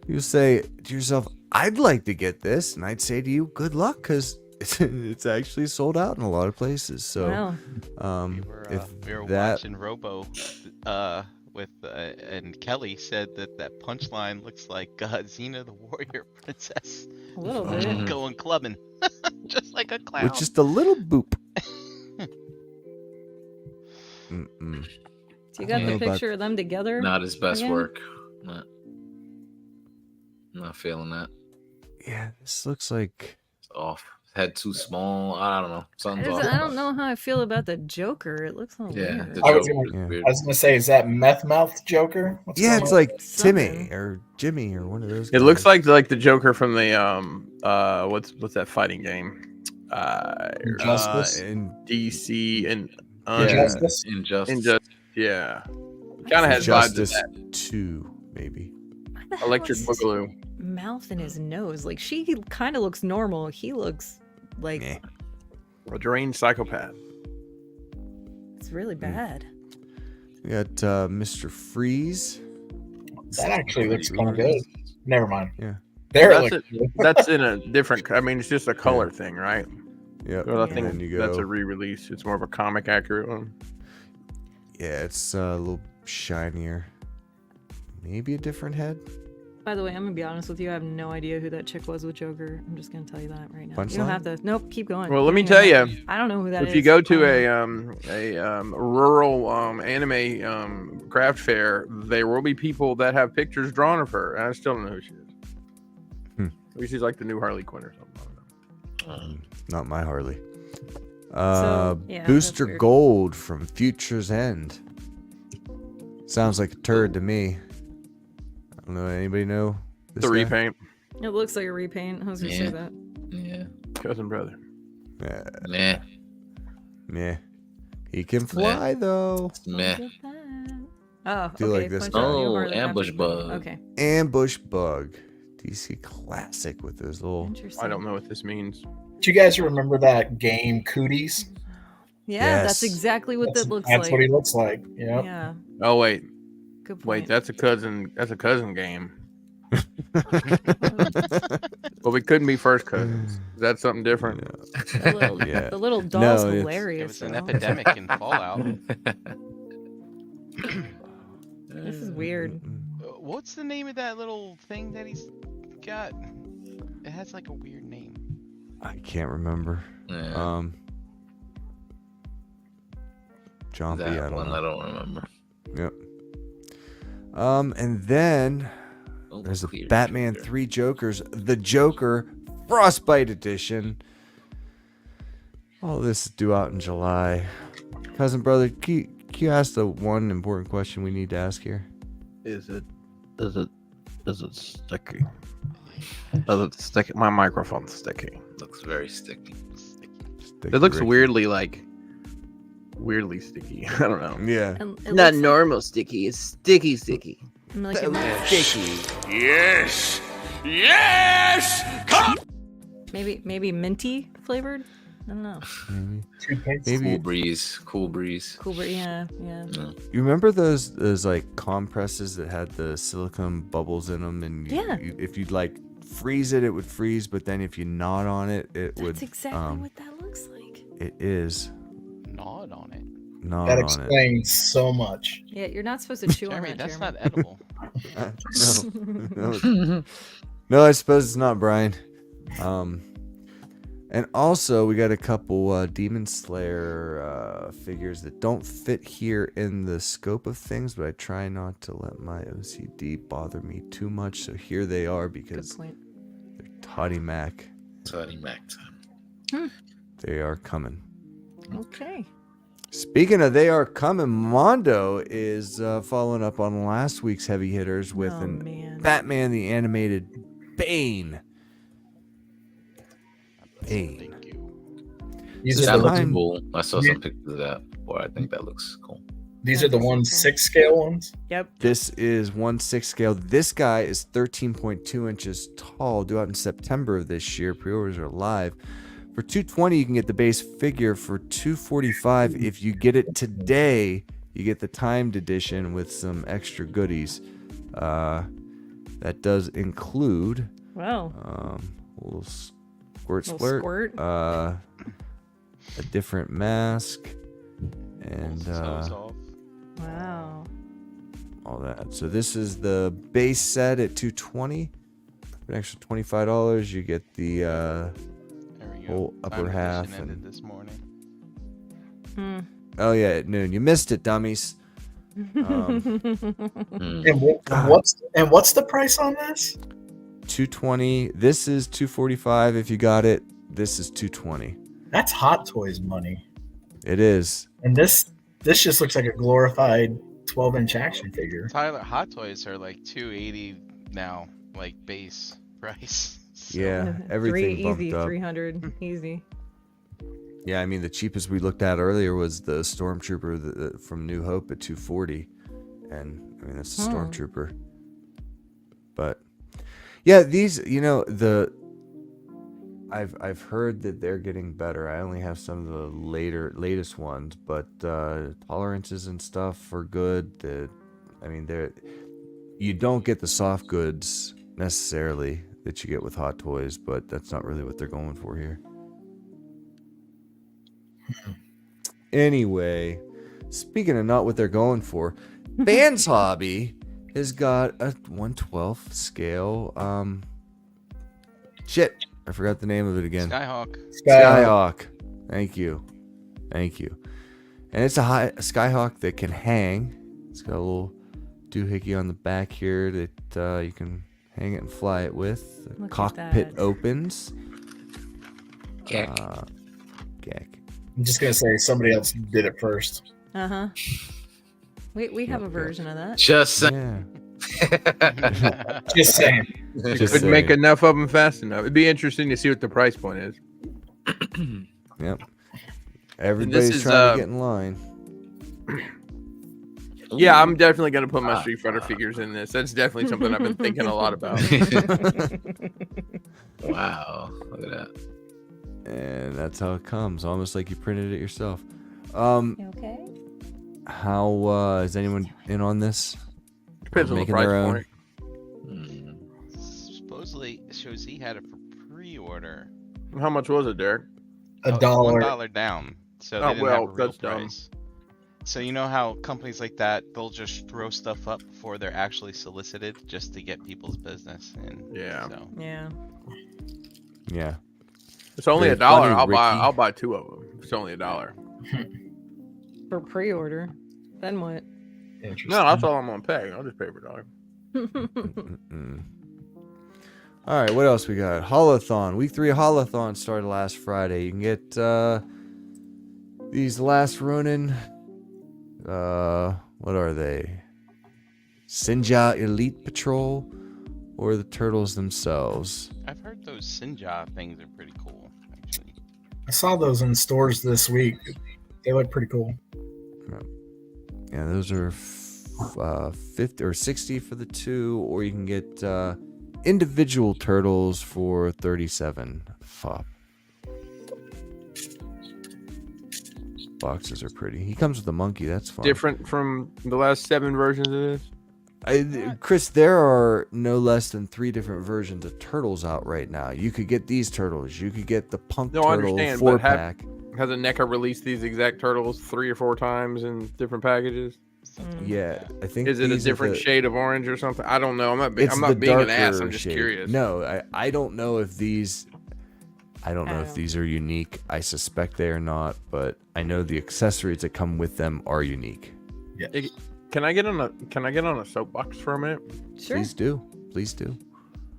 You say to yourself, I'd like to get this, and I'd say to you, good luck, because it's actually sold out in a lot of places. So, we were watching Robo with and Kelly said that punchline looks like Xena the Warrior Princess. A little bit. Going clubbing. Just like a clown. With just a little boop. Mm-mm. So you got the picture of them together? Not his best again? work. Not feeling that. Yeah, this looks like It's off. Head too small. I don't know. Something's off. I don't know how I feel about the Joker. It looks a little weird. The I was Joker gonna- is weird. I was gonna say, is that Meth Mouth Joker? What's yeah, going it's on? like Something. Timmy or Jimmy or one of those. It looks guys. like the Joker from the what's that fighting game? Injustice? and DC and Injustice? Injustice. yeah. Kind of has vibes of Justice that. 2, maybe. Why the hell Electric is his Boogaloo. mouth and his nose? Like, she kind of looks normal. He looks like Meh. A deranged psychopath. it's really bad. We got Mr. Freeze. That actually looks kind of good. Never mind. Yeah. There it That's, looks good. that's in a different. I mean, it's just a color thing, right? Yep. Well, I Yeah. think And then you that's go- a re-release. It's more of a comic accurate one. Yeah, it's a little shinier. Maybe a different head. By the way, I'm gonna be honest with you. I have no idea who that chick was with Joker. I'm just gonna tell you that right now. You Punchline? don't have to. Nope, keep going. Well, let me You tell don't you. have- I don't know who that is. If you go to Oh, a rural anime craft fair, there will be people that have pictures drawn of her, and I still don't know who she is. Maybe she's like the new Harley Quinn or something. I don't know. Not my Harley. yeah, that's Booster weird. Gold from Future's End. Sounds like a turd to me. I don't know. Anybody know? This The guy? repaint, It looks like a repaint. I was gonna say Yeah. that. Yeah. cousin brother. Meh. Meh. He can fly though. Meh. Look at that. Oh, Do you okay. like this bunch guy? of new Oh, Harley ambush after- bug. Okay, Ambush Bug. DC classic with those little. interesting. I don't know what this means. Do you guys remember that game Cooties? Yeah, that's Yes. exactly what that looks That's like. what he looks like. Yep. Yeah, Oh wait, good point. wait, that's a cousin. That's a cousin game. Well, we couldn't be first cousins. Is that something different? The little, Yeah. the little doll's No, it's- It hilarious. was an though. epidemic in Fallout. This is weird. What's the name of that little thing that he's got? It has like a weird name. I can't remember. Yeah. John B. I That don't one know. I don't remember. Yep. And then Oh, there's a clear Batman Joker. 3 Jokers, the Joker Frostbite Edition. All this is due out in July. Cousin brother, can you ask the one important question we need to ask here? Is it sticky? Does it sticky? My microphone's sticky. Looks very sticky. Sticky It looks Ricky. weirdly sticky. I don't know. Yeah. And it Not looks normal sticky. It's sticky sticky. Like it might- Yes! Yes! Come! maybe minty flavored. I don't know. Toothpaste. Maybe Cool breeze. Cool breeze. Cool, but yeah. you remember those like compresses that had the silicone bubbles in them, and Yeah. if you'd like freeze it, it would freeze, but then if you gnawed on it, it would. That's exactly what that looks like. It is Gnawed on it. gnawed That on explains so much. Yeah, you're not supposed to chew on Jeremy, that. that's Jeremy. not edible. it. No, I suppose it's not, Brian. And also we got a couple Demon Slayer figures that don't fit here in the scope of things, but I try not to let my OCD bother me too much. So here they are Good because point. they're Toddy Mac. Toddy Mac time. They are coming. Okay. Speaking of they are coming, Mondo is following up on last week's heavy hitters with Oh, an man. Batman the Animated Bane. Bane. Thank you. These This are That the looks time- cool. I saw Yeah. some pictures of that before. I think that looks cool. these are the 1/6 scale ones. Yep. This is 1/6 scale. This guy is 13.2 inches tall, due out in September of this year. Pre-orders are live. For $220, you can get the base figure. For $245, if you get it today, you get the timed edition with some extra goodies. That does include Wow. a little squirt Little splurt, squirt. a different mask, and Toes off. Wow. all that. So this is the base set at $220. an extra $25, you get the There we go. whole upper Final half. edition ended And this morning. oh yeah, at noon. You missed it, dummies. And what's the price on this? $220. This is $245 if you got it. This is $220. That's Hot Toys money. It is. And this just looks like a glorified 12-inch action figure. Tyler, Hot Toys are like $280 now, like base price. So, Yeah, everything bumped easy, up. 300 easy. Yeah, I mean the cheapest we looked at earlier was the Stormtrooper from New Hope at $240, and I mean that's a Stormtrooper. But yeah, these, you know, I've heard that they're getting better. I only have some of the latest ones, but tolerances and stuff are good. I mean, you don't get the soft goods necessarily that you get with Hot Toys, but that's not really what they're going for here. Anyway, speaking of not what they're going for, Vans Hobby has got a 1/12 scale. Shit, I forgot the name of it again. Skyhawk. Thank you. And it's a Skyhawk that can hang. It's got a little doohickey on the back here that you can hang it and fly it with. The Look at cockpit that. opens. Geck. Geck. I'm just gonna say somebody else did it first. Uh-huh. We have a version of that. Just saying. Yeah. Just saying. Just Couldn't make saying. enough of them fast enough. It'd be interesting to see what the price point is. Yep. Everybody's is, trying to get in line. Yeah, I'm definitely gonna put my Street Fighter figures in this. That's definitely something I've been thinking a lot about. Wow, look at that. And that's how it comes, almost like you printed it yourself. You okay? How is anyone in on this? Depends on the Making price their own? point. Supposedly, shows he had it for pre-order. How much was it, Derek? $1. $1 down. So they didn't have a real that's dumb. price. So you know how companies like that, they'll just throw stuff up before they're actually solicited just to get people's business. And Yeah. So. Yeah. Yeah. It's only Very $1. funny, I'll Ricky. buy 2 of them. It's only $1. For pre-order. Then what? Interesting. No, that's all I'm gonna pay. I'll just pay for $1. Mm-mm. All right, what else we got? Holothon. Week 3 Holothon started last Friday. You can get these Last Ronin. What are they? Sinja Elite Patrol or the Turtles themselves? I've heard those Sinja things are pretty cool, actually. I saw those in stores this week. They look pretty cool. Yeah, those are 50 or 60 for the 2, or you can get individual turtles for 37 FOP. Boxes are pretty. He comes with a monkey. That's fun. Different from the last 7 versions of this. Chris, there are no less than 3 different versions of turtles out right now. You could get these turtles. You could get the Punk No, I Turtle understand, 4-pack. Hasn't NECA released these exact turtles 3 or 4 times in different packages? Yeah, I think. Is it a these are different the- shade of orange or something? I don't know. I'm not It's I'm the not being an ass. darker I'm just shade. curious. No, I don't know if these. I don't know if these are unique. I suspect they are not, but I know the accessories that come with them are unique. Yeah. Can I get on a soapbox for a minute? Sure. Please do. Please do.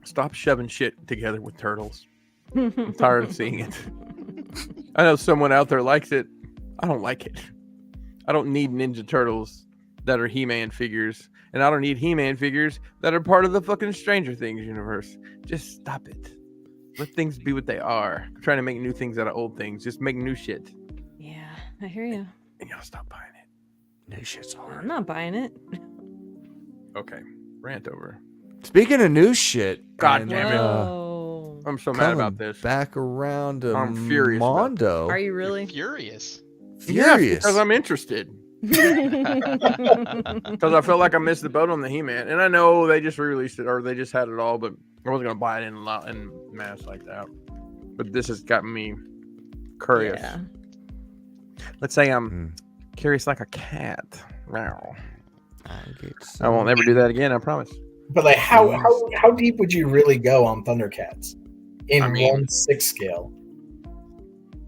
Stop shoving shit together with turtles. I'm tired of seeing it. I know someone out there likes it. I don't like it. I don't need Ninja Turtles that are He-Man figures, and I don't need He-Man figures that are part of the fucking Stranger Things universe. Just stop it. Let things be what they are. I'm trying to make new things out of old things. Just make new shit. Yeah, I hear you. And y'all stop buying it. New shit's hard. I'm not buying it. Okay. Rant over. Speaking of new shit, God and, damn it. Whoa. I'm so mad coming about this. Back around to I'm furious about Mondo. Are you really? Furious. Yes, Furious. because I'm interested. Because I felt like I missed the boat on the He-Man, and I know they just re-released it or they just had it all, but I wasn't gonna buy it in mass like that. But this has gotten me curious. Yeah. Let's say I'm curious like a cat. Wow. I get I won't ever do that again. I promise. But like, how deep would you really go on Thundercats in 1/6 scale?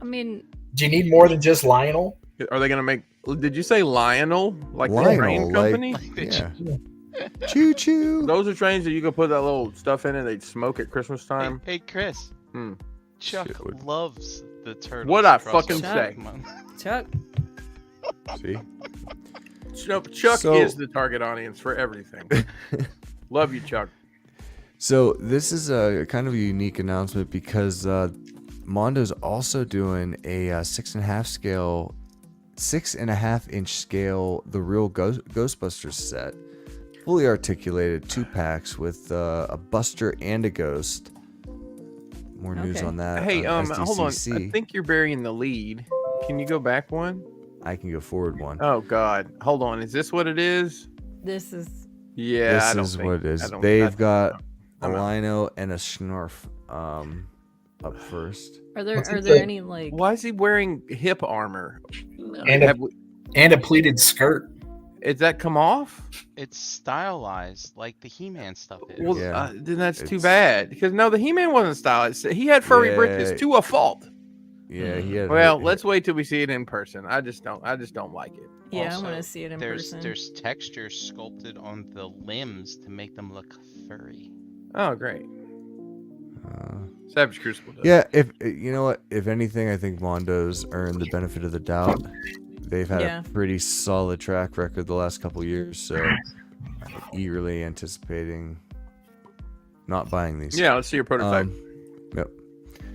I mean, do you need more than just Lionel? Are they gonna make? Did you say Lionel? Like Lionel, the train company? Yeah. Choo choo. Those are trains that you can put that little stuff in and they'd smoke at Christmas time. Hey Chris. Chuck loves the turtles. What I fucking say? Chuck. See? Chuck is the target audience for everything. Love you, Chuck. So this is a kind of a unique announcement because Mondo's also doing a 6.5 inch scale The Real Ghostbusters set, fully articulated 2-packs with a Buster and a Ghost. More news on that. Hey, on hold on. SDCC. I think you're burying the lead. Can you go back one? I can go forward one. Oh God, hold on. Is this what it is? This is. Yeah, this is what it is. They've got a Lino and a Snarf up first. Are there any like? Why is he wearing hip armor? And a pleated skirt. Is that come off? It's stylized like the He-Man stuff is. Well, then that's too bad. Because no, the He-Man wasn't stylized. He had furry britches to a fault. Yeah, he had. Well, let's wait till we see it in person. I just don't like it. Yeah, Also, I want to see it in person. There's texture sculpted on the limbs to make them look furry. Oh, great. Savage Crucible does. Yeah, if you know what, if anything, I think Mondo's earned the benefit of the doubt. They've had a pretty solid track record the last couple years, so I'm eagerly anticipating not buying these. Yeah, let's see your prototype. Yep.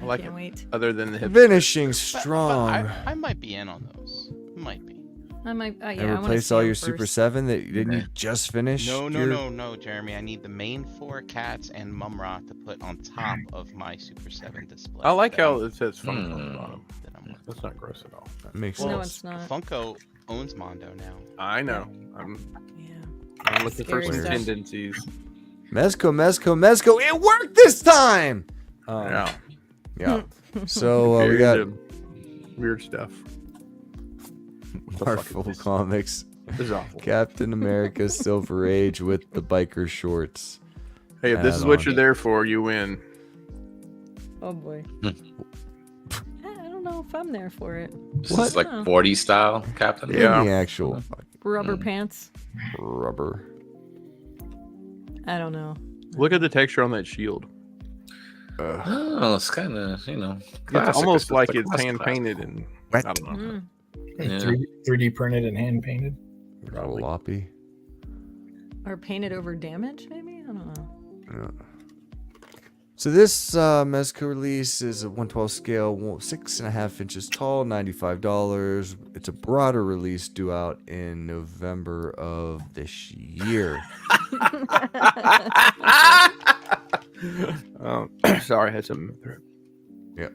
I like Can't wait. Other than the hip. Finishing strong. But I might be in on those. Might be. I might. And I replace all your Super 7 that didn't you just finish? No, Jeremy. I need the main 4 cats and Mumra to put on top of my Super 7 display. I like how it says Funko on the bottom. That's not gross at all. That makes No, sense. it's not. Funko owns Mondo now. I know. I'm looking for some tendencies. Mezco. It worked this time. Yeah. So we got weird stuff. Marvel Comics. This is awful. Captain America Silver Age with the biker shorts. Hey, if this is what you're there for, you win. Oh boy. I don't know if I'm there for it. This is like 40 style Captain. Yeah. The actual rubber pants. Rubber. I don't know. Look at the texture on that shield. Oh, it's kind of, It's almost like it's hand painted and I don't know. 3D printed and hand painted. Loppy. Or painted over damage, maybe? I don't know. Yeah. So this Mezco release is a 1/12 scale, 6.5 inches tall, $95. It's a broader release due out in November of this year. Sorry, I had something in my throat. Yep.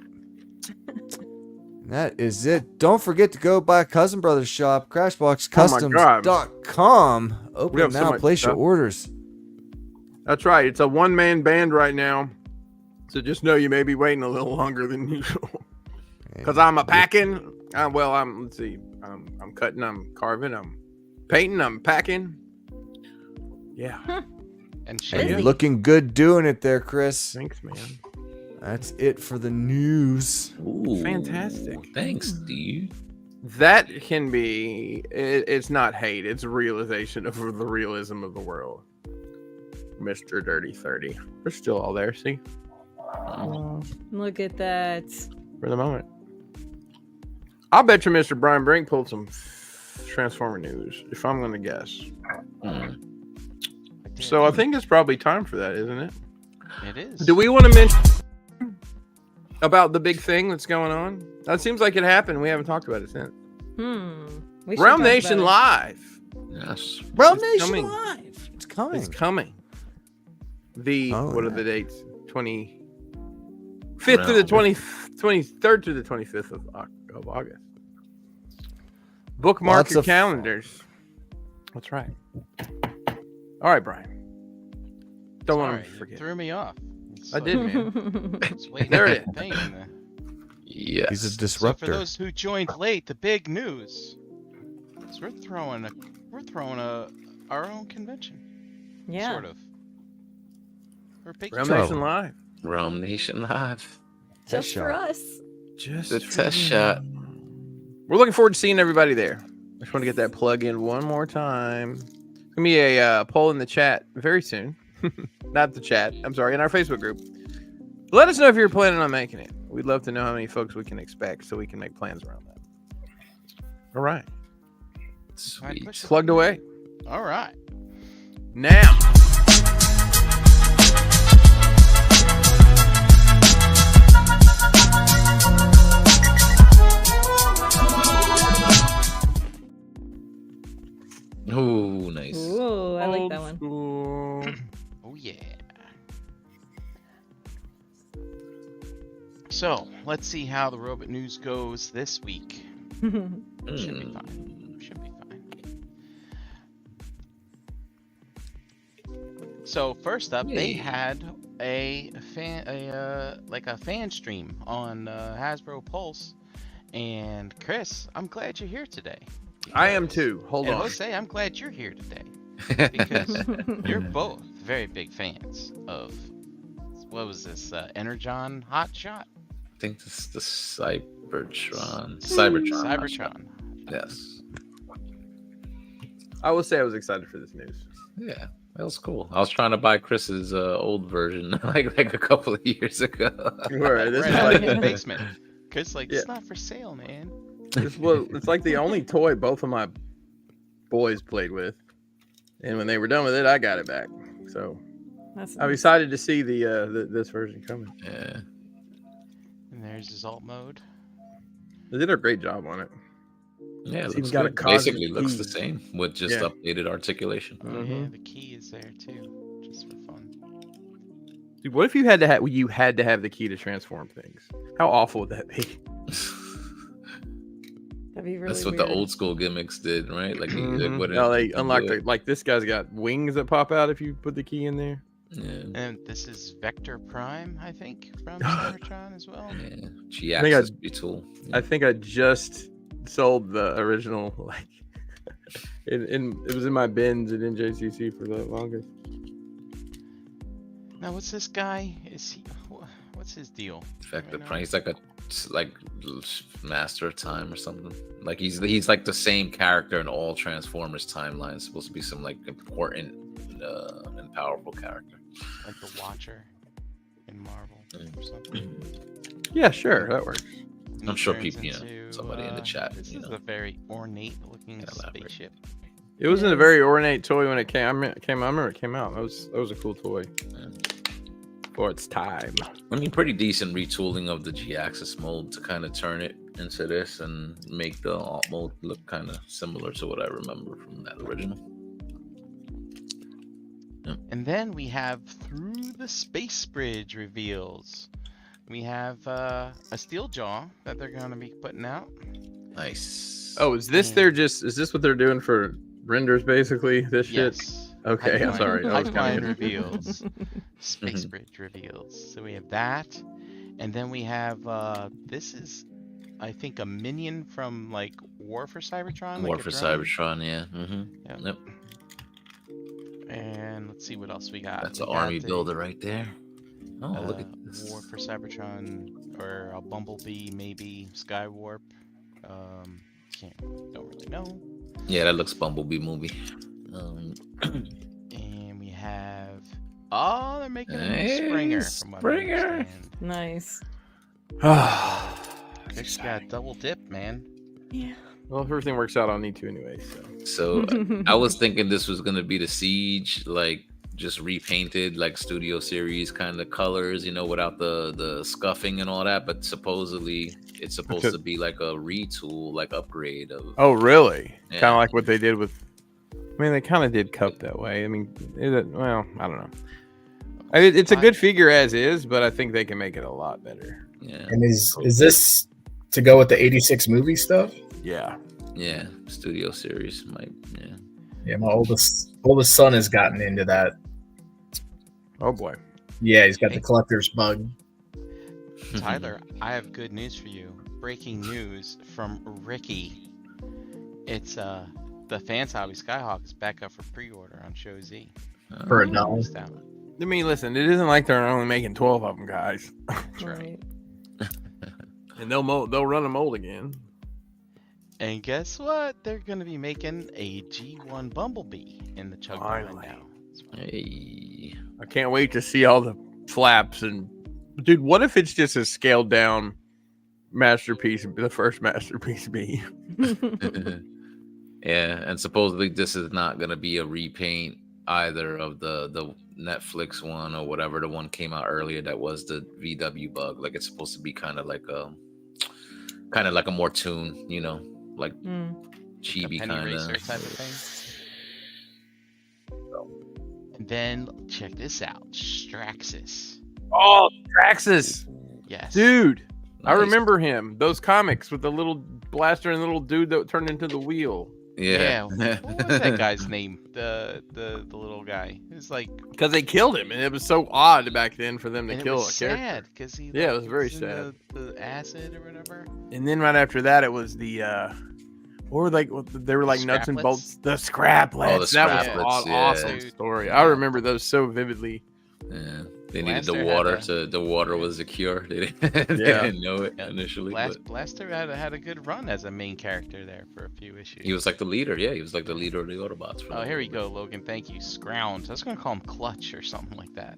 That is it. Don't forget to go by Cousin Brothers shop, CrashboxCustoms.com. Open now, place your orders. That's right. It's a one-man band right now. So just know you may be waiting a little longer than usual. Because I'm packing. Let's see. I'm cutting, I'm carving, I'm painting, I'm packing. Yeah. And you're looking good doing it there, Chris. Thanks, man. That's it for the news. Ooh, fantastic. Thanks, dude. That can be, it's not hate, it's realization of the realism of the world. Mr. Dirty 30. We're still all there, see? Oh, look at that. For the moment. I'll bet you Mr. Brian Brink pulled some Transformer news, if I'm going to guess. So I think it's probably time for that, isn't it? It is. Do we want to mention about the big thing that's going on? That seems like it happened. We haven't talked about it since. Realm Nation Live. Yes. Realm Nation Live. It's coming. It's coming. What are the dates? 25th to the 23rd to the 25th of August. Bookmark your calendars. That's right. All right, Brian. Don't want to forget. You threw me off. I did, man. There it is. Yes. He's a disruptor. So for those who joined late, the big news is we're throwing our own convention. Yeah. Sort of. for Pikachu. Realm Nation Live. Realm Nation Live. Just for us. Just The test shot. We're looking forward to seeing everybody there. I just want to get that plug in one more time. It's gonna be a poll in the chat very soon. Not the chat. I'm sorry, in our Facebook group. Let us know if you're planning on making it. We'd love to know how many folks we can expect so we can make plans around that. All right. Sweet. Plugged away. All right. Now. Ooh, nice. Ooh, I like that one. Oh yeah. So let's see how the robot news goes this week. Should be fine. Should be fine. So first up, they had a fan stream on Hasbro Pulse, and Chris, I'm glad you're here today. I am too. Hold on. Jose, I'm glad you're here today because you're both very big fans of Energon Hotshot. I think this is the Cybertron. Yes. I will say I was excited for this news. Yeah, that was cool. I was trying to buy Chris's old version like a couple of years ago. Right, this right is out like in the basement. Chris it's not for sale, man. It's like the only toy both of my boys played with, and when they were done with it, I got it back. So I'm excited to see this version coming. Yeah. And there's his alt mode. They did a great job on it. Yeah, it He's looks got good. a Basically cosmic looks key. the same with just updated articulation. Yeah, the key is there too, just for fun. Dude, what if you had to have the key to transform things? How awful would that be? That'd be really That's what weird. the old school gimmicks did, right? Like, They unlocked like this guy's got wings that pop out if you put the key in there. Yeah. And this is Vector Prime, I think, from Cybertron as well. Yeah. G-Axis retool. I think I just sold the original. Like, it was in my bins at NJCC for the longest. Now, what's this guy? What's his deal? Vector Prime. He's like a master of time or something. Like he's like the same character in all Transformers timelines. Supposed to be some like important and powerful character. Like the Watcher in Marvel or something. Yeah, sure, that works. I'm sure people, somebody in the chat. This is a very ornate looking spaceship. It wasn't a very ornate toy when it came. I remember it came out. That was a cool toy. Yeah. For its time. I mean, pretty decent retooling of the G-Axis mold to kind of turn it into this and make the alt mode look kind of similar to what I remember from that original. And then we have Through the Space Bridge reveals. We have a steel jaw that they're going to be putting out. Nice. Oh, is this what they're doing for renders basically? This shit? Yes. Okay, I'm sorry. Pipeline reveals. Space Bridge reveals. So we have that. And then we have this is I think a minion from like War for Cybertron. War like for Cybertron, yeah. Mm-hmm. Yep. And let's see what else we got. That's an army builder right there. Oh, look at this. War for Cybertron or a Bumblebee, maybe Skywarp. Don't really know. Yeah, that looks Bumblebee movie. And we have they're making a Springer. From what I understand. Nice. Just got double dip, man. Yeah. Well, if everything works out, I'll need to anyway. So I was thinking this was gonna be the Siege, like just repainted, like Studio Series kind of colors, without the scuffing and all that. But supposedly it's supposed to be like a retool, like upgrade of. Oh, really? Yeah. Kind of like what they did with. I mean, they kind of did Cup that way. I mean, well, I don't know. It's a good figure as is, but I think they can make it a lot better. Yeah. And is this to go with the 86 movie stuff? Yeah. Yeah. Studio Series might. Yeah. Yeah, my oldest son has gotten into that. Oh boy. Yeah, he's got the collector's bug. Tyler, I have good news for you. Breaking news from Ricky. It's the Fans Hobby Skyhawk is back up for pre-order on Show Z. For $1. I mean, listen, it isn't like they're only making 12 of them, guys. That's right. And they'll run a mold again. And guess what? They're gonna be making a G1 Bumblebee in the chug line now. Hey, I can't wait to see all the flaps and dude. What if it's just a scaled down masterpiece? The first masterpiece B. Yeah, and supposedly this is not gonna be a repaint either of the Netflix one or whatever the one came out earlier that was the VW bug. Like it's supposed to be kind of like a more tuned, you know, like chibi kind of type of thing. And then check this out, Straxus. Oh, Straxus. Yes, dude. Nice. I remember him. Those comics with the little blaster and the little dude that turned into the wheel. Yeah. What was that guy's name? The little guy. It was like because they killed him, and it was so odd back then for them to kill a character. Sad because he. Yeah, it was very sad. The acid or whatever. And then right after that, it was the they were like nuts and bolts. The Scraplets. Oh, the That was Scraplets, an yeah. awesome story. I remember those so vividly. Yeah, they needed Blaster the had water a- the water was the cure. They didn't know it initially. But Blaster had a good run as a main character there for a few issues. he was like the leader. Yeah, he was like the leader of the Autobots. Oh, here we go, Logan. Thank you. Scrounge. I was going to call him Clutch or something like that.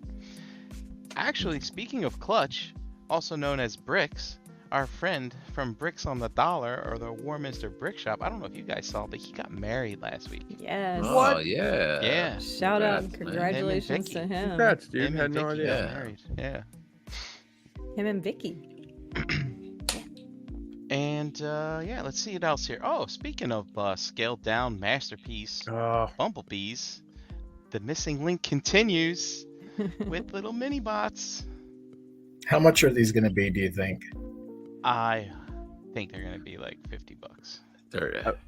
Actually, speaking of Clutch, also known as Bricks, our friend from Bricks on the Dollar or the Warminster Brick Shop. I don't know if you guys saw, but he got married last week. Yes. Oh yeah. Yeah. Shout out and Congrats, man. congratulations to him. Congrats, dude. Him Had and no Vicky idea. got married. Yeah. Him and Vicky. And yeah, let's see what else here. Oh, speaking of scaled down masterpiece Bumblebees, the missing link continues with little mini bots. How much are these going to be, do you think? I think they're gonna be like $50.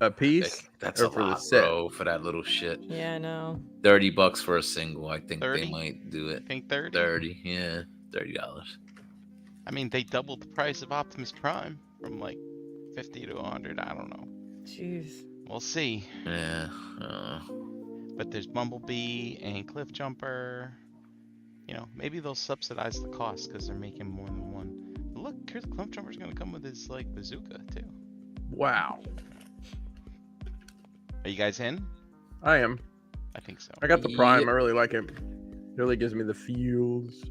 A piece? That's Or a for the lot, set? bro, for that little shit. Yeah, I know. $30 for a single. I think 30? they might do it. I think 30. 30, yeah, $30. I mean, they doubled the price of Optimus Prime from like 50 to 100. I don't know. Jeez. We'll see. Yeah. But there's Bumblebee and Cliff Jumper. You know, maybe they'll subsidize the cost because they're making more than one. Look, Cliff Jumper's gonna come with his like bazooka too. Wow. Are you guys in? I am. I think so. I got the Prime. I really like it. It really gives me the feels.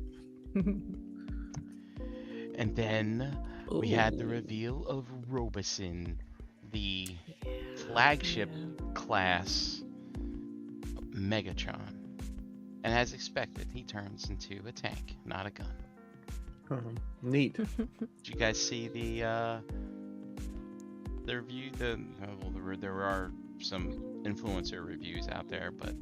And then we had the reveal of Robeson, the flagship class Megatron. And as expected, he turns into a tank, not a gun. Neat. Did you guys see the review? There are some influencer reviews out there, but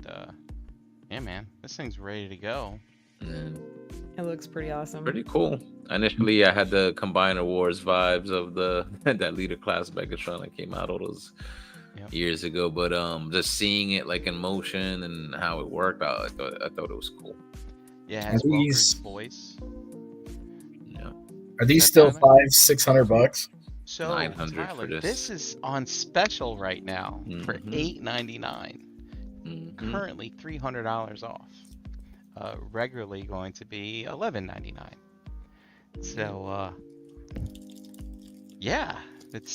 yeah, man, this thing's ready to go. It looks pretty awesome. Pretty cool. Initially, I had the Combiner Wars vibes of that leader class Megatron that came out all those years ago, but just seeing it like in motion and how it worked, I thought it was cool. Yeah, it has Welker's voice. Yeah. Are these still $500-600? So 900 Tyler, for this. this is on special right now for Mhm. $8.99. Currently $300 off. Regularly going to be $11.99. So yeah,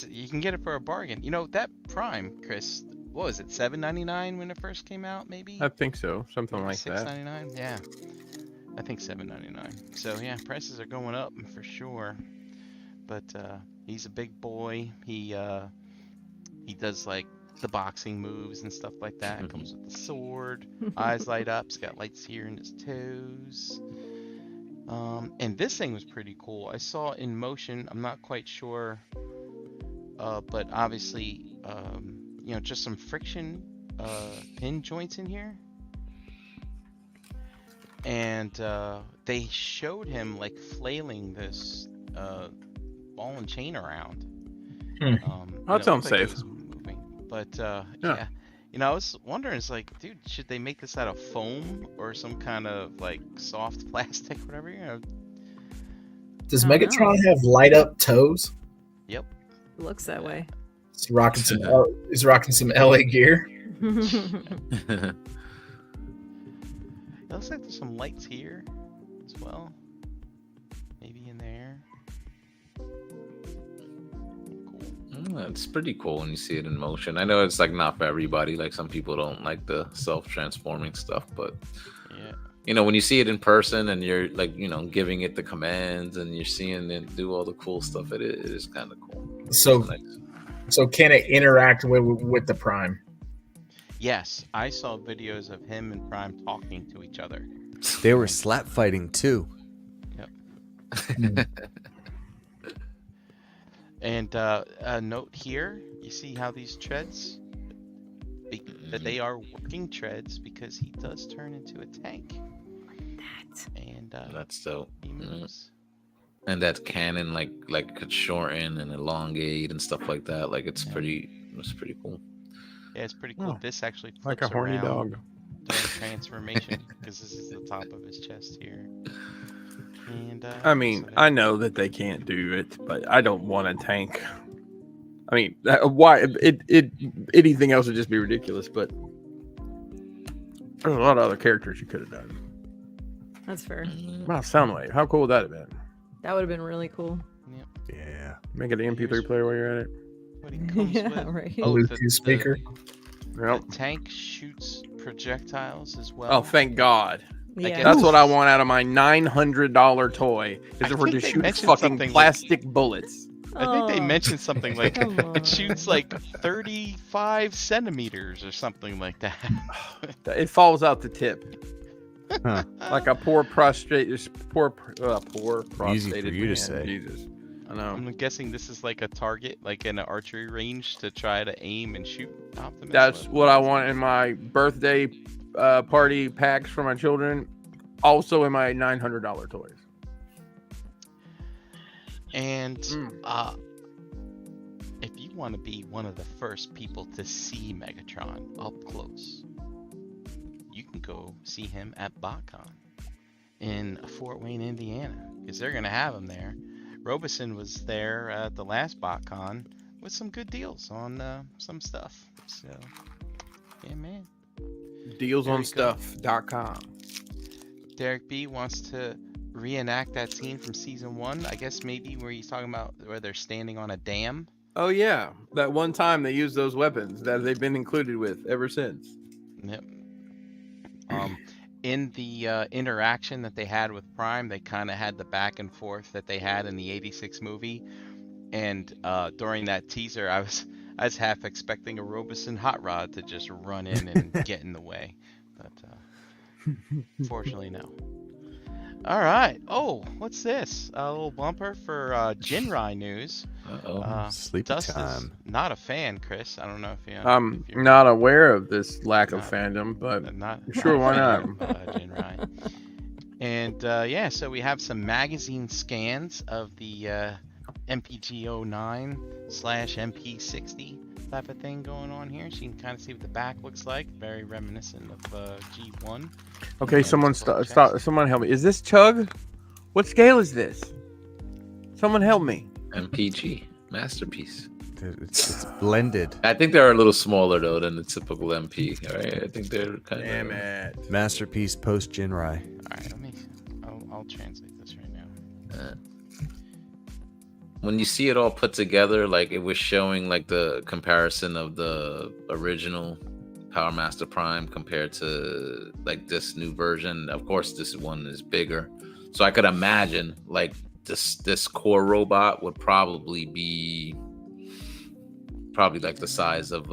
you can get it for a bargain. You know that Prime, Chris. What was it? $7.99 when it first came out, maybe? I think so. Something like that. $6.99. Yeah, I think $7.99. So yeah, prices are going up for sure. But he's a big boy. He does like the boxing moves and stuff like that. Comes with the sword. Eyes light up. He's got lights here in his toes. And this thing was pretty cool. I saw in motion. I'm not quite sure, but obviously, you know, just some friction pin joints in here. And they showed him like flailing this ball and chain around. That sounds safe. But yeah, you know, I was wondering, it's like, dude, should they make this out of foam or some kind of like soft plastic, whatever? You know. Does Megatron have light up toes? Yep. Looks that way. He's rocking some LA gear. It looks like there's some lights here as well. Maybe in there. It's pretty cool when you see it in motion. I know it's like not for everybody. Like some people don't like the self-transforming stuff, but yeah, you know, when you see it in person and you're like, you know, giving it the commands and you're seeing it do all the cool stuff, it is kind of cool. So, nice. So can it interact with the Prime? Yes, I saw videos of him and Prime talking to each other. They were slap fighting too. Yep. And a note here, you see how these treads, that they are working treads because he does turn into a tank. And that's dope. He moves. And that cannon like could shorten and elongate and stuff like that. Like it's pretty cool. Yeah, it's pretty cool. Oh, this actually like flips a horny around dog during transformation because this is the top of his chest here. And I mean, I know that they can't do it, but I don't want a tank. I mean, why? Anything else would just be ridiculous. But there's a lot of other characters you could have done. That's fair. Wow, Soundwave. How cool would that have been? That would have been really cool. Yep. Yeah. Make it an MP3 player while you're at it. What he comes Yeah, with. right. Oh, Bluetooth speaker. Yep. The tank shoots projectiles as well. Oh, thank God. Yeah. That's what I want out of my $900 toy. Is if we're think just they shooting mentioned fucking something plastic bullets. I think they Oh, mentioned something like come on. it shoots like 35 centimeters or something like that. It falls out the tip. Huh. Like a poor prostrated, poor prostrated Easy for you to man. say. Jesus, I know. I'm guessing this is like a target, like in an archery range, to try to aim and shoot Optimus. That's with. what I want in my birthday party packs for my children. Also in my $900 toys. And if you want to be one of the first people to see Megatron up close, you can go see him at BotCon in Fort Wayne, Indiana, because they're going to have him there. Robeson was there at the last BotCon with some good deals on some stuff. So, yeah, man. Dealsonstuff.com. Derek B wants to reenact that scene from season 1. I guess maybe where he's talking about where they're standing on a dam. Oh yeah, that one time they used those weapons that they've been included with ever since. Yep. In the interaction that they had with Prime, they kind of had the back and forth that they had in the '86 movie, and during that teaser, I was half expecting a Robeson hot rod to just run in and get in the way, but fortunately no. All right. Oh, what's this? A little bumper for Jinrai news. Sleepy Dust time. is not a fan, Chris. I don't know if you. I'm if you're not aware of this lack of Not- fandom, but not sure, why not? Jinrai. And yeah, so we have some magazine scans of the MPG09/MP60 type of thing going on here. So you can kind of see what the back looks like. Very reminiscent of G1. okay. And Someone full stop! chest. Someone help me. Is this Chug? What scale is this? Someone help me. MPG masterpiece. It's blended. I think they're a little smaller though than the typical MP. Right? I think they're kind Damn of. it. Masterpiece post Jinrai. All right, I'll translate this right now. When you see it all put together, like it was showing like the comparison of the original Power Master Prime compared to like this new version. Of course, this one is bigger, so I could imagine like this core robot would probably be like the size of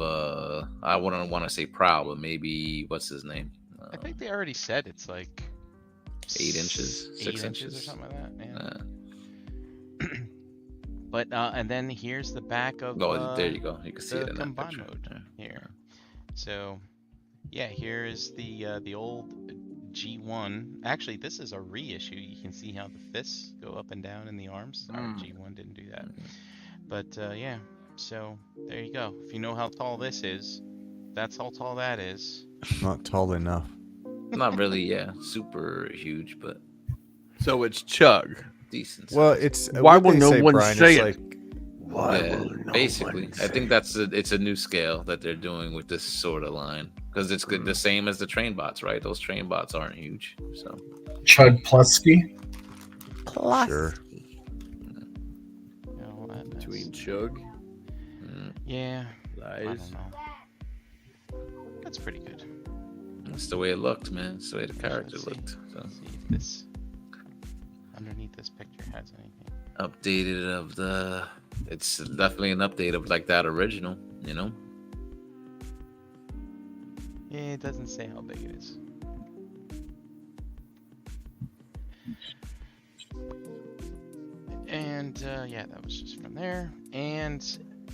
I wouldn't want to say Prowl, but maybe what's his name? I think they already said it's like 8 inches, 6 8 inches or something like that. Yeah. But and then here's the back of there you go. You can see the it in that combine picture. mode Yeah. here. So yeah, here is the old G1. Actually, this is a reissue. You can see how the fists go up and down in the arms. Our G1 didn't do that. But yeah, so there you go. If you know how tall this is, that's how tall that is. Not tall enough. Not really, yeah, super huge, but So it's Chug. decent. Well, it's Why what will they no say, one Brian, say it's it? like Why Yeah, will no basically, one I say think it's a new scale that they're doing with this sort of line. because it's good, the same as the train bots, right? Those train bots aren't huge, so. Chud Plusky. Sure. Between Chug. Yeah. Lies. I don't know. That's pretty good. That's the way it looked, man. It's the way the character looked. So. Let's see if this underneath this picture has anything. Updated of the. It's definitely an update of like that original, you know. Yeah, it doesn't say how big it is. And yeah, that was just from there. And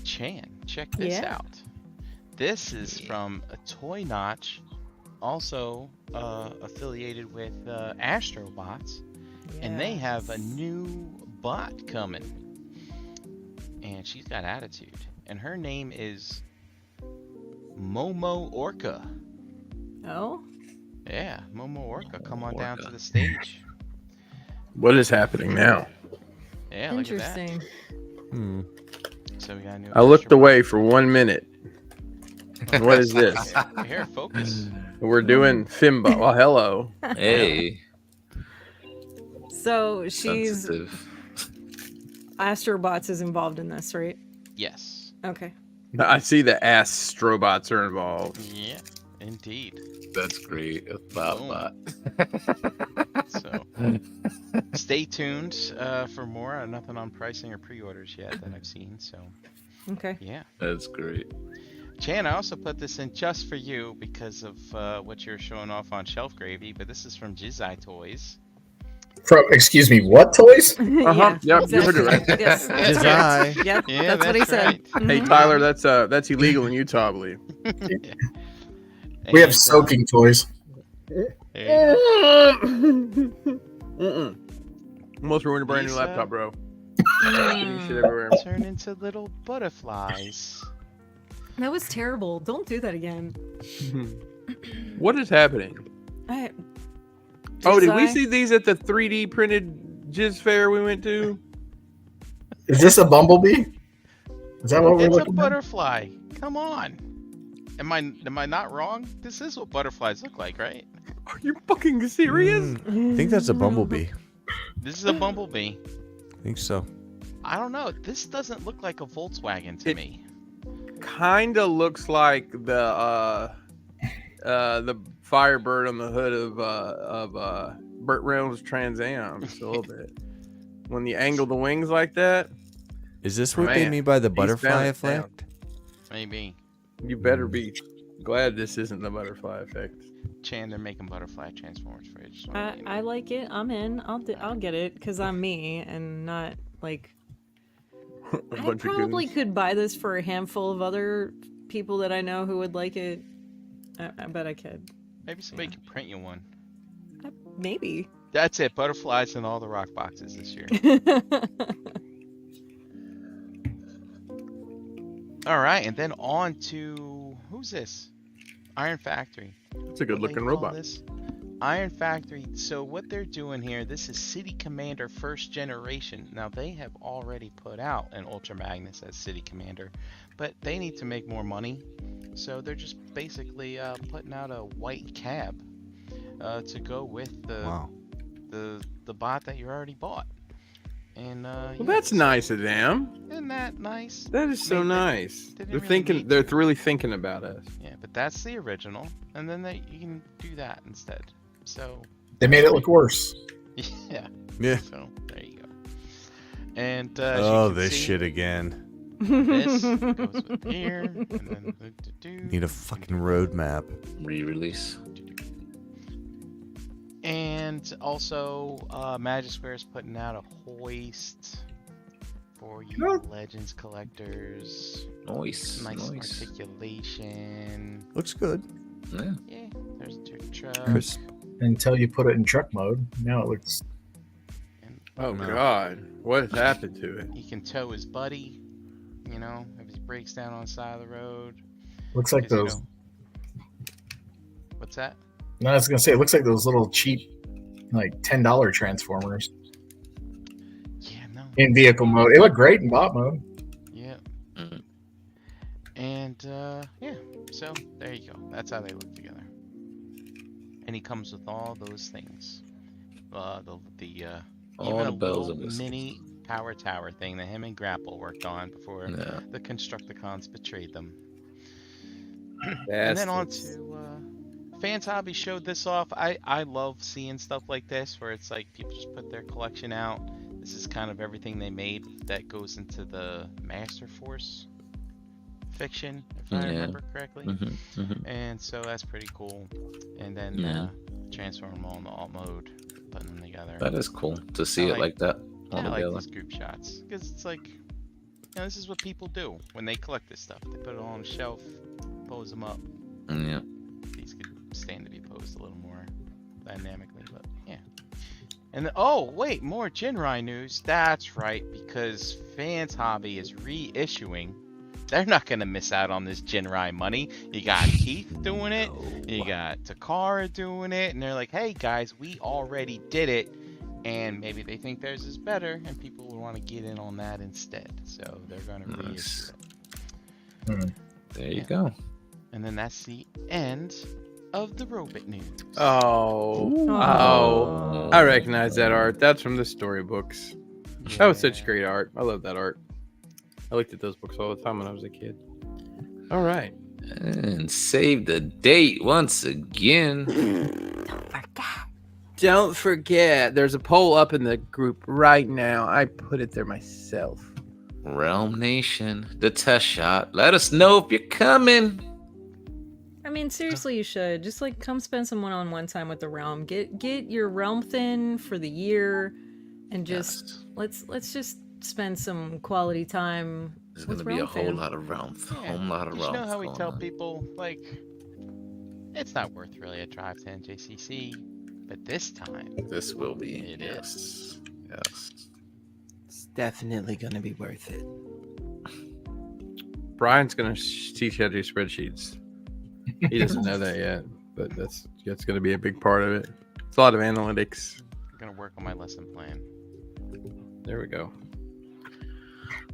Chan, check this out. This is from a Toy Notch, also affiliated with Astrobots, and they have a new bot coming. And she's got attitude, and her name is Momo Orca. Oh? Yeah, Momo Orca, come on down to the stage. What is happening now? Yeah, look at that. Interesting. So we got a new I looked away for 1 minute. What is this? Here, focus. We're doing Fimbo. Well, hello. Hey. So she's Sensitive. Astrobots is involved in this, right? Yes. Okay. I see the Astrobots are involved. Yeah, indeed. That's great. Bot. So stay tuned for more. Nothing on pricing or pre-orders yet that I've seen. So Okay. yeah, That's great. Chan, I also put this in just for you because of what you're showing off on Shelf Gravy. But this is from Jizai Toys. From, excuse me, what toys? Uh-huh. Yep, you heard it right. Yes, that's Jizai. right. Yep, Yeah, that's what he said. right. Hey, Tyler, that's illegal in Utah, I believe. We have And, soaking toys. there you go. Almost ruined a brand new These, laptop, bro. Shit everywhere. Turn into little butterflies. That was terrible. Don't do that again. What is happening? Oh, did we see these at the 3D printed Jizz Fair we went to? Is this a bumblebee? Is that what we're It's a looking at? butterfly. Come on. Am I not wrong? This is what butterflies look like, right? Are you fucking serious? I think that's a bumblebee. This is a bumblebee. I think so. I don't know. This doesn't look like a Volkswagen to me. Kinda looks like the Firebird on the hood of Burt Reynolds Trans Am, just a little bit. When you angle the wings like that, Is this what they mean by the butterfly bound effect? Maybe. you better be glad this isn't the butterfly effect. Chan, they're making butterfly transformers for you. Just wanna let you know. I like it. I'm in. I'll get it because I'm me and not like. I probably could buy this for a handful of other people that I know who would like it. I bet I could. Maybe somebody can print you one. Maybe. That's it. Butterflies in all the rock boxes this year. All right, and then on to who's this? Iron Factory. It's a good looking robot. This? Iron Factory. So what they're doing here, this is City Commander first generation. Now they have already put out an Ultra Magnus as City Commander, but they need to make more money. So they're just basically putting out a white cab to go with the bot that you already bought. And Well, that's nice of them. Isn't that nice? That is so nice. they didn't They're really thinking. need They're to. really thinking about us. Yeah, but that's the original, and then you can do that instead. So They made it look worse. yeah. Yeah. So there you go. And This shit again. This goes with here, and then Need a fucking roadmap. Re-release. And also, Magic Square is putting out a hoist for you Legends collectors. Nice. Nice articulation. Looks good. Yeah. Yeah, there's your truck. Crisp. Until you put it in truck mode. Now it looks. Oh God, what has happened to it? He can tow his buddy, you know, if he breaks down on the side of the road. Looks like 'Cause, you those. know- What's that? No, I was gonna say it looks like those little cheap, like $10 Transformers. Yeah, no. In vehicle mode, it looked great in bot mode. Yeah. Mhm. And And yeah, so there you go. That's how they look together. And he comes with all those things. All even the a bells little and whistles. mini power tower thing that him and Grapple worked on before Yeah. the Constructicons betrayed them. And Bastards. then on to Fans Hobby showed this off. I love seeing stuff like this where it's like people just put their collection out. This is kind of everything they made that goes into the Master Force fiction, if I remember correctly. And so that's pretty cool. And then transform them all into alt mode, putting them together. That is cool to see it like that. I like these group shots because it's like, this is what people do when they collect this stuff. They put it on a shelf, pose them up. Yeah. These could stand to be posed a little more dynamically, but yeah. And then, oh wait, more Jinrai news. That's right, because Fans Hobby is reissuing. They're not gonna miss out on this Jinrai money. You got Keith doing it, you got Takara doing it, and they're like, hey guys, we already did it, and maybe they think theirs is better, and people will want to get in on that instead. So they're gonna reissue it. There you go. And then that's the end of the robot news. Oh, I recognize that art. That's from the storybooks. Yeah. That was such great art. I love that art. I looked at those books all the time when I was a kid. All right. And save the date once again. Don't forget, there's a poll up in the group right now. I put it there myself. Realm Nation, the test shot. Let us know if you're coming. I mean, seriously, you should just like come spend some one-on-one time with the realm. Get your realm thin for the year, and just let's just spend some quality time. There's with gonna be a realm whole fam. lot of realm, Yeah. whole lot of You realm. know how we tell people, like, it's not worth really a drive to NJCC, but this time, This will be. It Yes. Yes. It's definitely gonna be worth it. Brian's gonna teach you how to do spreadsheets. He doesn't know that yet, but that's going to be a big part of it. It's a lot of analytics. I'm gonna work on my lesson plan. There we go.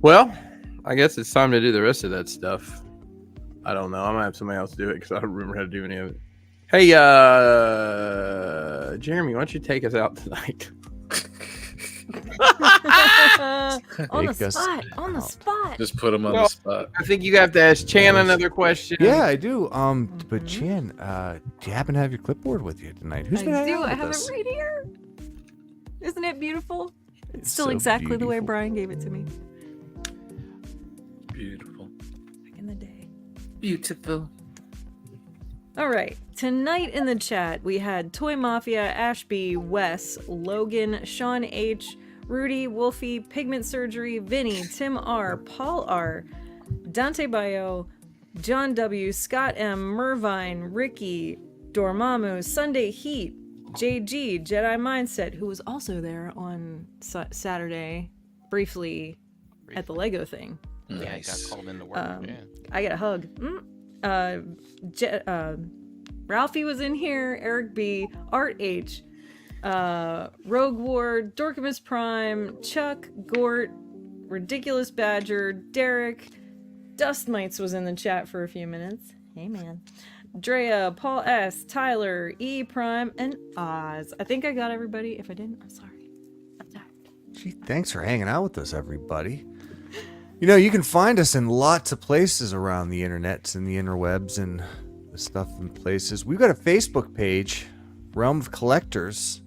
Well, I guess it's time to do the rest of that stuff. I don't know. I might have somebody else do it because I don't remember how to do any of it. Hey, Jeremy, why don't you take us out tonight? On the Take us spot. On the out. spot. Just put him on the Well, spot. I think you have to ask Chan another question. Yeah, I do. But Chan, do you happen to have your clipboard with you tonight? Who's been I hanging do. out I with have us? it right here. Isn't it beautiful? It's still so exactly the way beautiful. Brian gave it to me Beautiful. back in the day. Beautiful. All right. Tonight in the chat, we had Toy Mafia, Ashby, Wes, Logan, Sean H, Rudy, Wolfie, Pigment Surgery, Vinny, Tim R, Paul R, Dante Bayo, John W, Scott M, Mervine, Ricky, Dormammu, Sunday Heat, JG, Jedi Mindset, who was also there on Saturday briefly at the Lego thing. Yeah, I got Nice. called into work. Yeah. I got a hug. Ralphie was in here, Eric B, Art H, Rogue Ward, Dorkamus Prime, Chuck, Gort, Ridiculous Badger, Derek, Dust Mites was in the chat for a few minutes. Hey man. Drea, Paul S, Tyler, E Prime, and Oz. I think I got everybody. If I didn't, I'm sorry. I'm tired. Gee, thanks for hanging out with us, everybody. You know, you can find us in lots of places around the internets and the interwebs and the stuff in places. We've got a Facebook page, Realm of Collectors.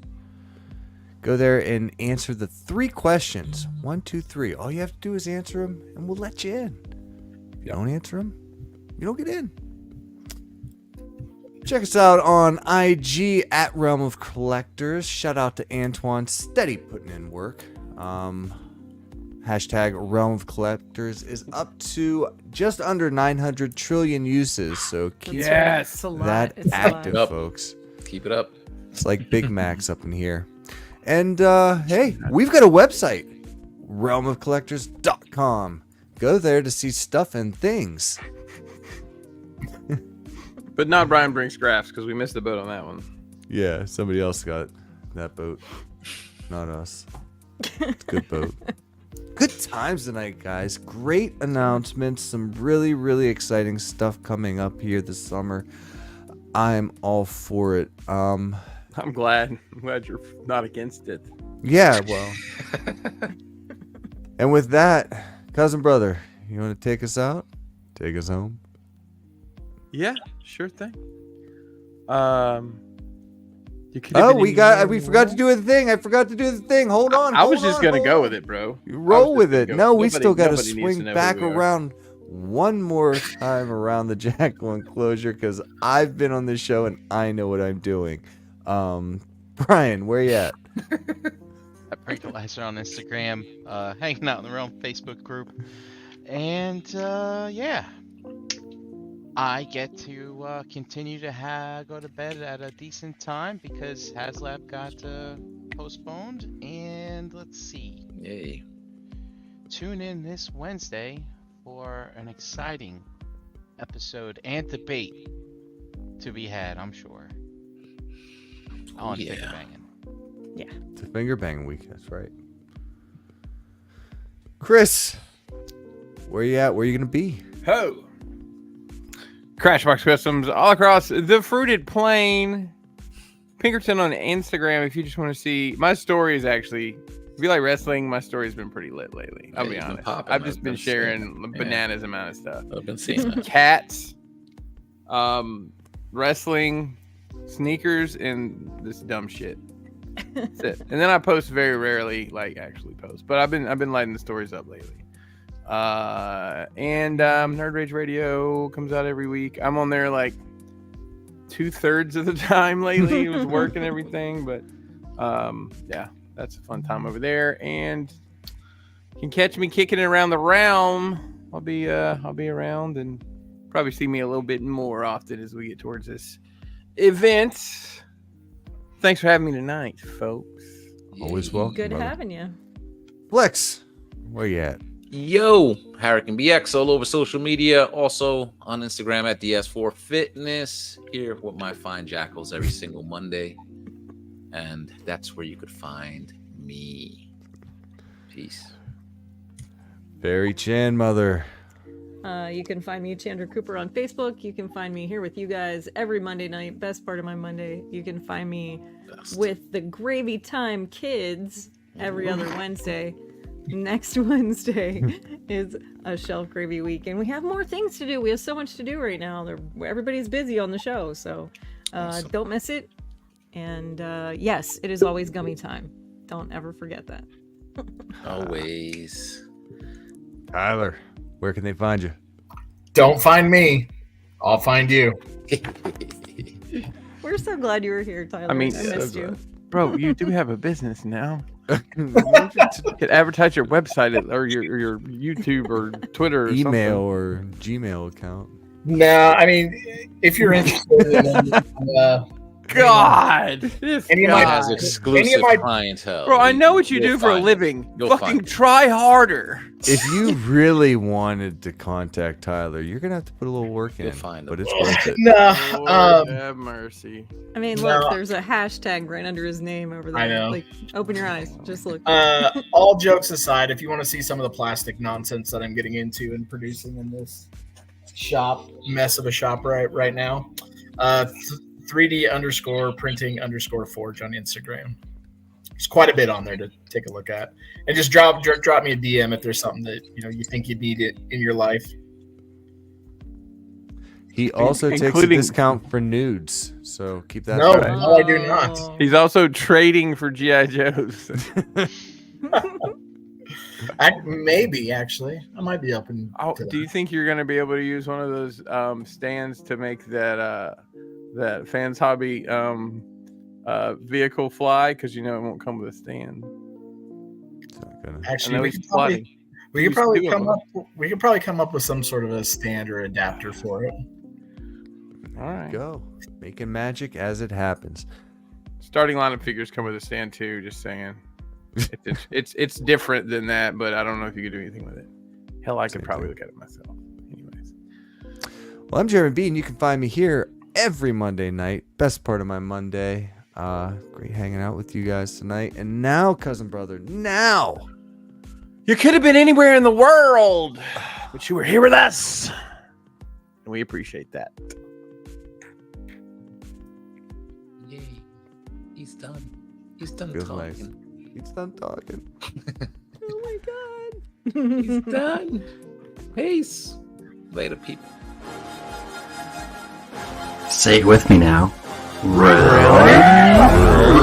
Go there and answer the 3 questions. 1, 2, 3. All you have to do is answer them, and we'll let you in. If you don't answer them, you don't get in. Check us out on IG at Realm of Collectors. Shout out to Antoine, steady putting in work. Hashtag Realm of Collectors is up to just under 900 trillion uses. So keep Yes. It's a lot. that It's a active, lot. folks. Keep it up. It's like Big Macs up in here. And hey, we've got a website, realmofcollectors.com. Go there to see stuff and things. But not Brian Brinks Graphs because we missed the boat on that one. Yeah, somebody else got that boat, not us. It's a good boat. Good times tonight, guys. Great announcements. Some really, really exciting stuff coming up here this summer. I'm all for it. I'm glad. I'm glad you're not against it. Yeah, well. And with that, cousin brother, you want to take us out? Take us home? Yeah, sure thing. We forgot to do the thing. I forgot to do the thing. Hold on. I was just gonna go with it, bro. You roll with it. No, we still got to nobody needs swing to know back who we are. around one more time around the Jackal enclosure because I've been on this show and I know what I'm doing. Brian, where you at? At Breakalizer on Instagram, hanging out in the Realm Facebook group, and yeah, I get to continue to go to bed at a decent time because HasLab got postponed. And let's see, Yay. tune in this Wednesday for an exciting episode and debate to be had, I'm sure. On Finger Banging. Yeah. It's a finger banging week. That's right. Chris, where you at? Where you gonna be? Ho! Crashbox Customs all across the fruited plain. Pinkerton on Instagram if you just want to see. My story is actually, if you like wrestling, my story's been pretty lit lately. I'll be honest. I've just been sharing bananas amount of stuff. I've been seeing that. Cats, wrestling, sneakers, and this dumb shit. That's it. And then I post very rarely, actually post. But I've been lighting the stories up lately. And Nerd Rage Radio comes out every week. I'm on there 2/3 of the time lately with work and everything, but yeah, that's a fun time over there. And you can catch me kicking it around the realm. I'll be around and probably see me a little bit more often as we get towards this event. Thanks for having me tonight, folks. Always welcome. Good brother. having you. Flex, where you at? Yo, Hurricane BX all over social media. Also on Instagram at DS4Fitness. Here with my fine jackals every single Monday. And that's where you could find me. Peace. Very Chan mother. You can find me, Chandra Cooper, on Facebook. You can find me here with you guys every Monday night. Best part of my Monday. You can find me with the Gravy Time Kids every other Wednesday. Next Wednesday is a Shelf Gravy week, and we have more things to do. We have so much to do right now. Everybody's busy on the show, so Awesome. don't miss it. And yes, it is always gummy time. Don't ever forget that. Always. Tyler, where can they find you? Don't find me. I'll find you. We're so glad you were here, Tyler. I missed you. Bro, you do have a business now. You could advertise your website or your YouTube or Twitter or Email something. or Gmail account. No, I mean, if you're interested in God, any of my Has exclusive clientele. Bro, I know what you You'll do for a find living. You'll Fucking find it. try harder. If you really wanted to contact Tyler, you're gonna have to put a little work in. You'll find but him. it's worth it. No, Lord have mercy. I mean, No. look, there's a hashtag right under his name over there. I know. Like, open your eyes. Just look. all jokes aside, if you want to see some of the plastic nonsense that I'm getting into and producing in this mess of a shop right now, 3D_printing_forge on Instagram. There's quite a bit on there to take a look at, and just drop me a DM if there's something that you think you need it in your life. He also takes a Including- discount for nudes, so keep that. No, in mind. no, I do not. He's also trading for G.I. Joes. Maybe actually, I might be open. To Do you think you're going to be able to use one of those stands to make that Fans Hobby vehicle fly? Because it won't come with a stand. It's not gonna- Actually, I know we he's could probably, flooding. we could Use probably two of come them. up. We could probably come up with some sort of a stand or adapter for it. All right. Go, making magic as it happens. Starting lineup figures come with a stand too. Just saying. It's different than that, but I don't know if you could do anything with it. Hell, I could Same probably thing. look at it myself. Anyways. Well, I'm Jeremy B, and you can find me here every Monday night. Best part of my Monday. Great hanging out with you guys tonight. And now, cousin brother, now You could have been anywhere in the world, but you were here with us. And we appreciate that. Yay. He's done. He's done Feels talking. nice. He's done talking. Oh my god. He's done. Peace. Later, people. Say it with me now. Really?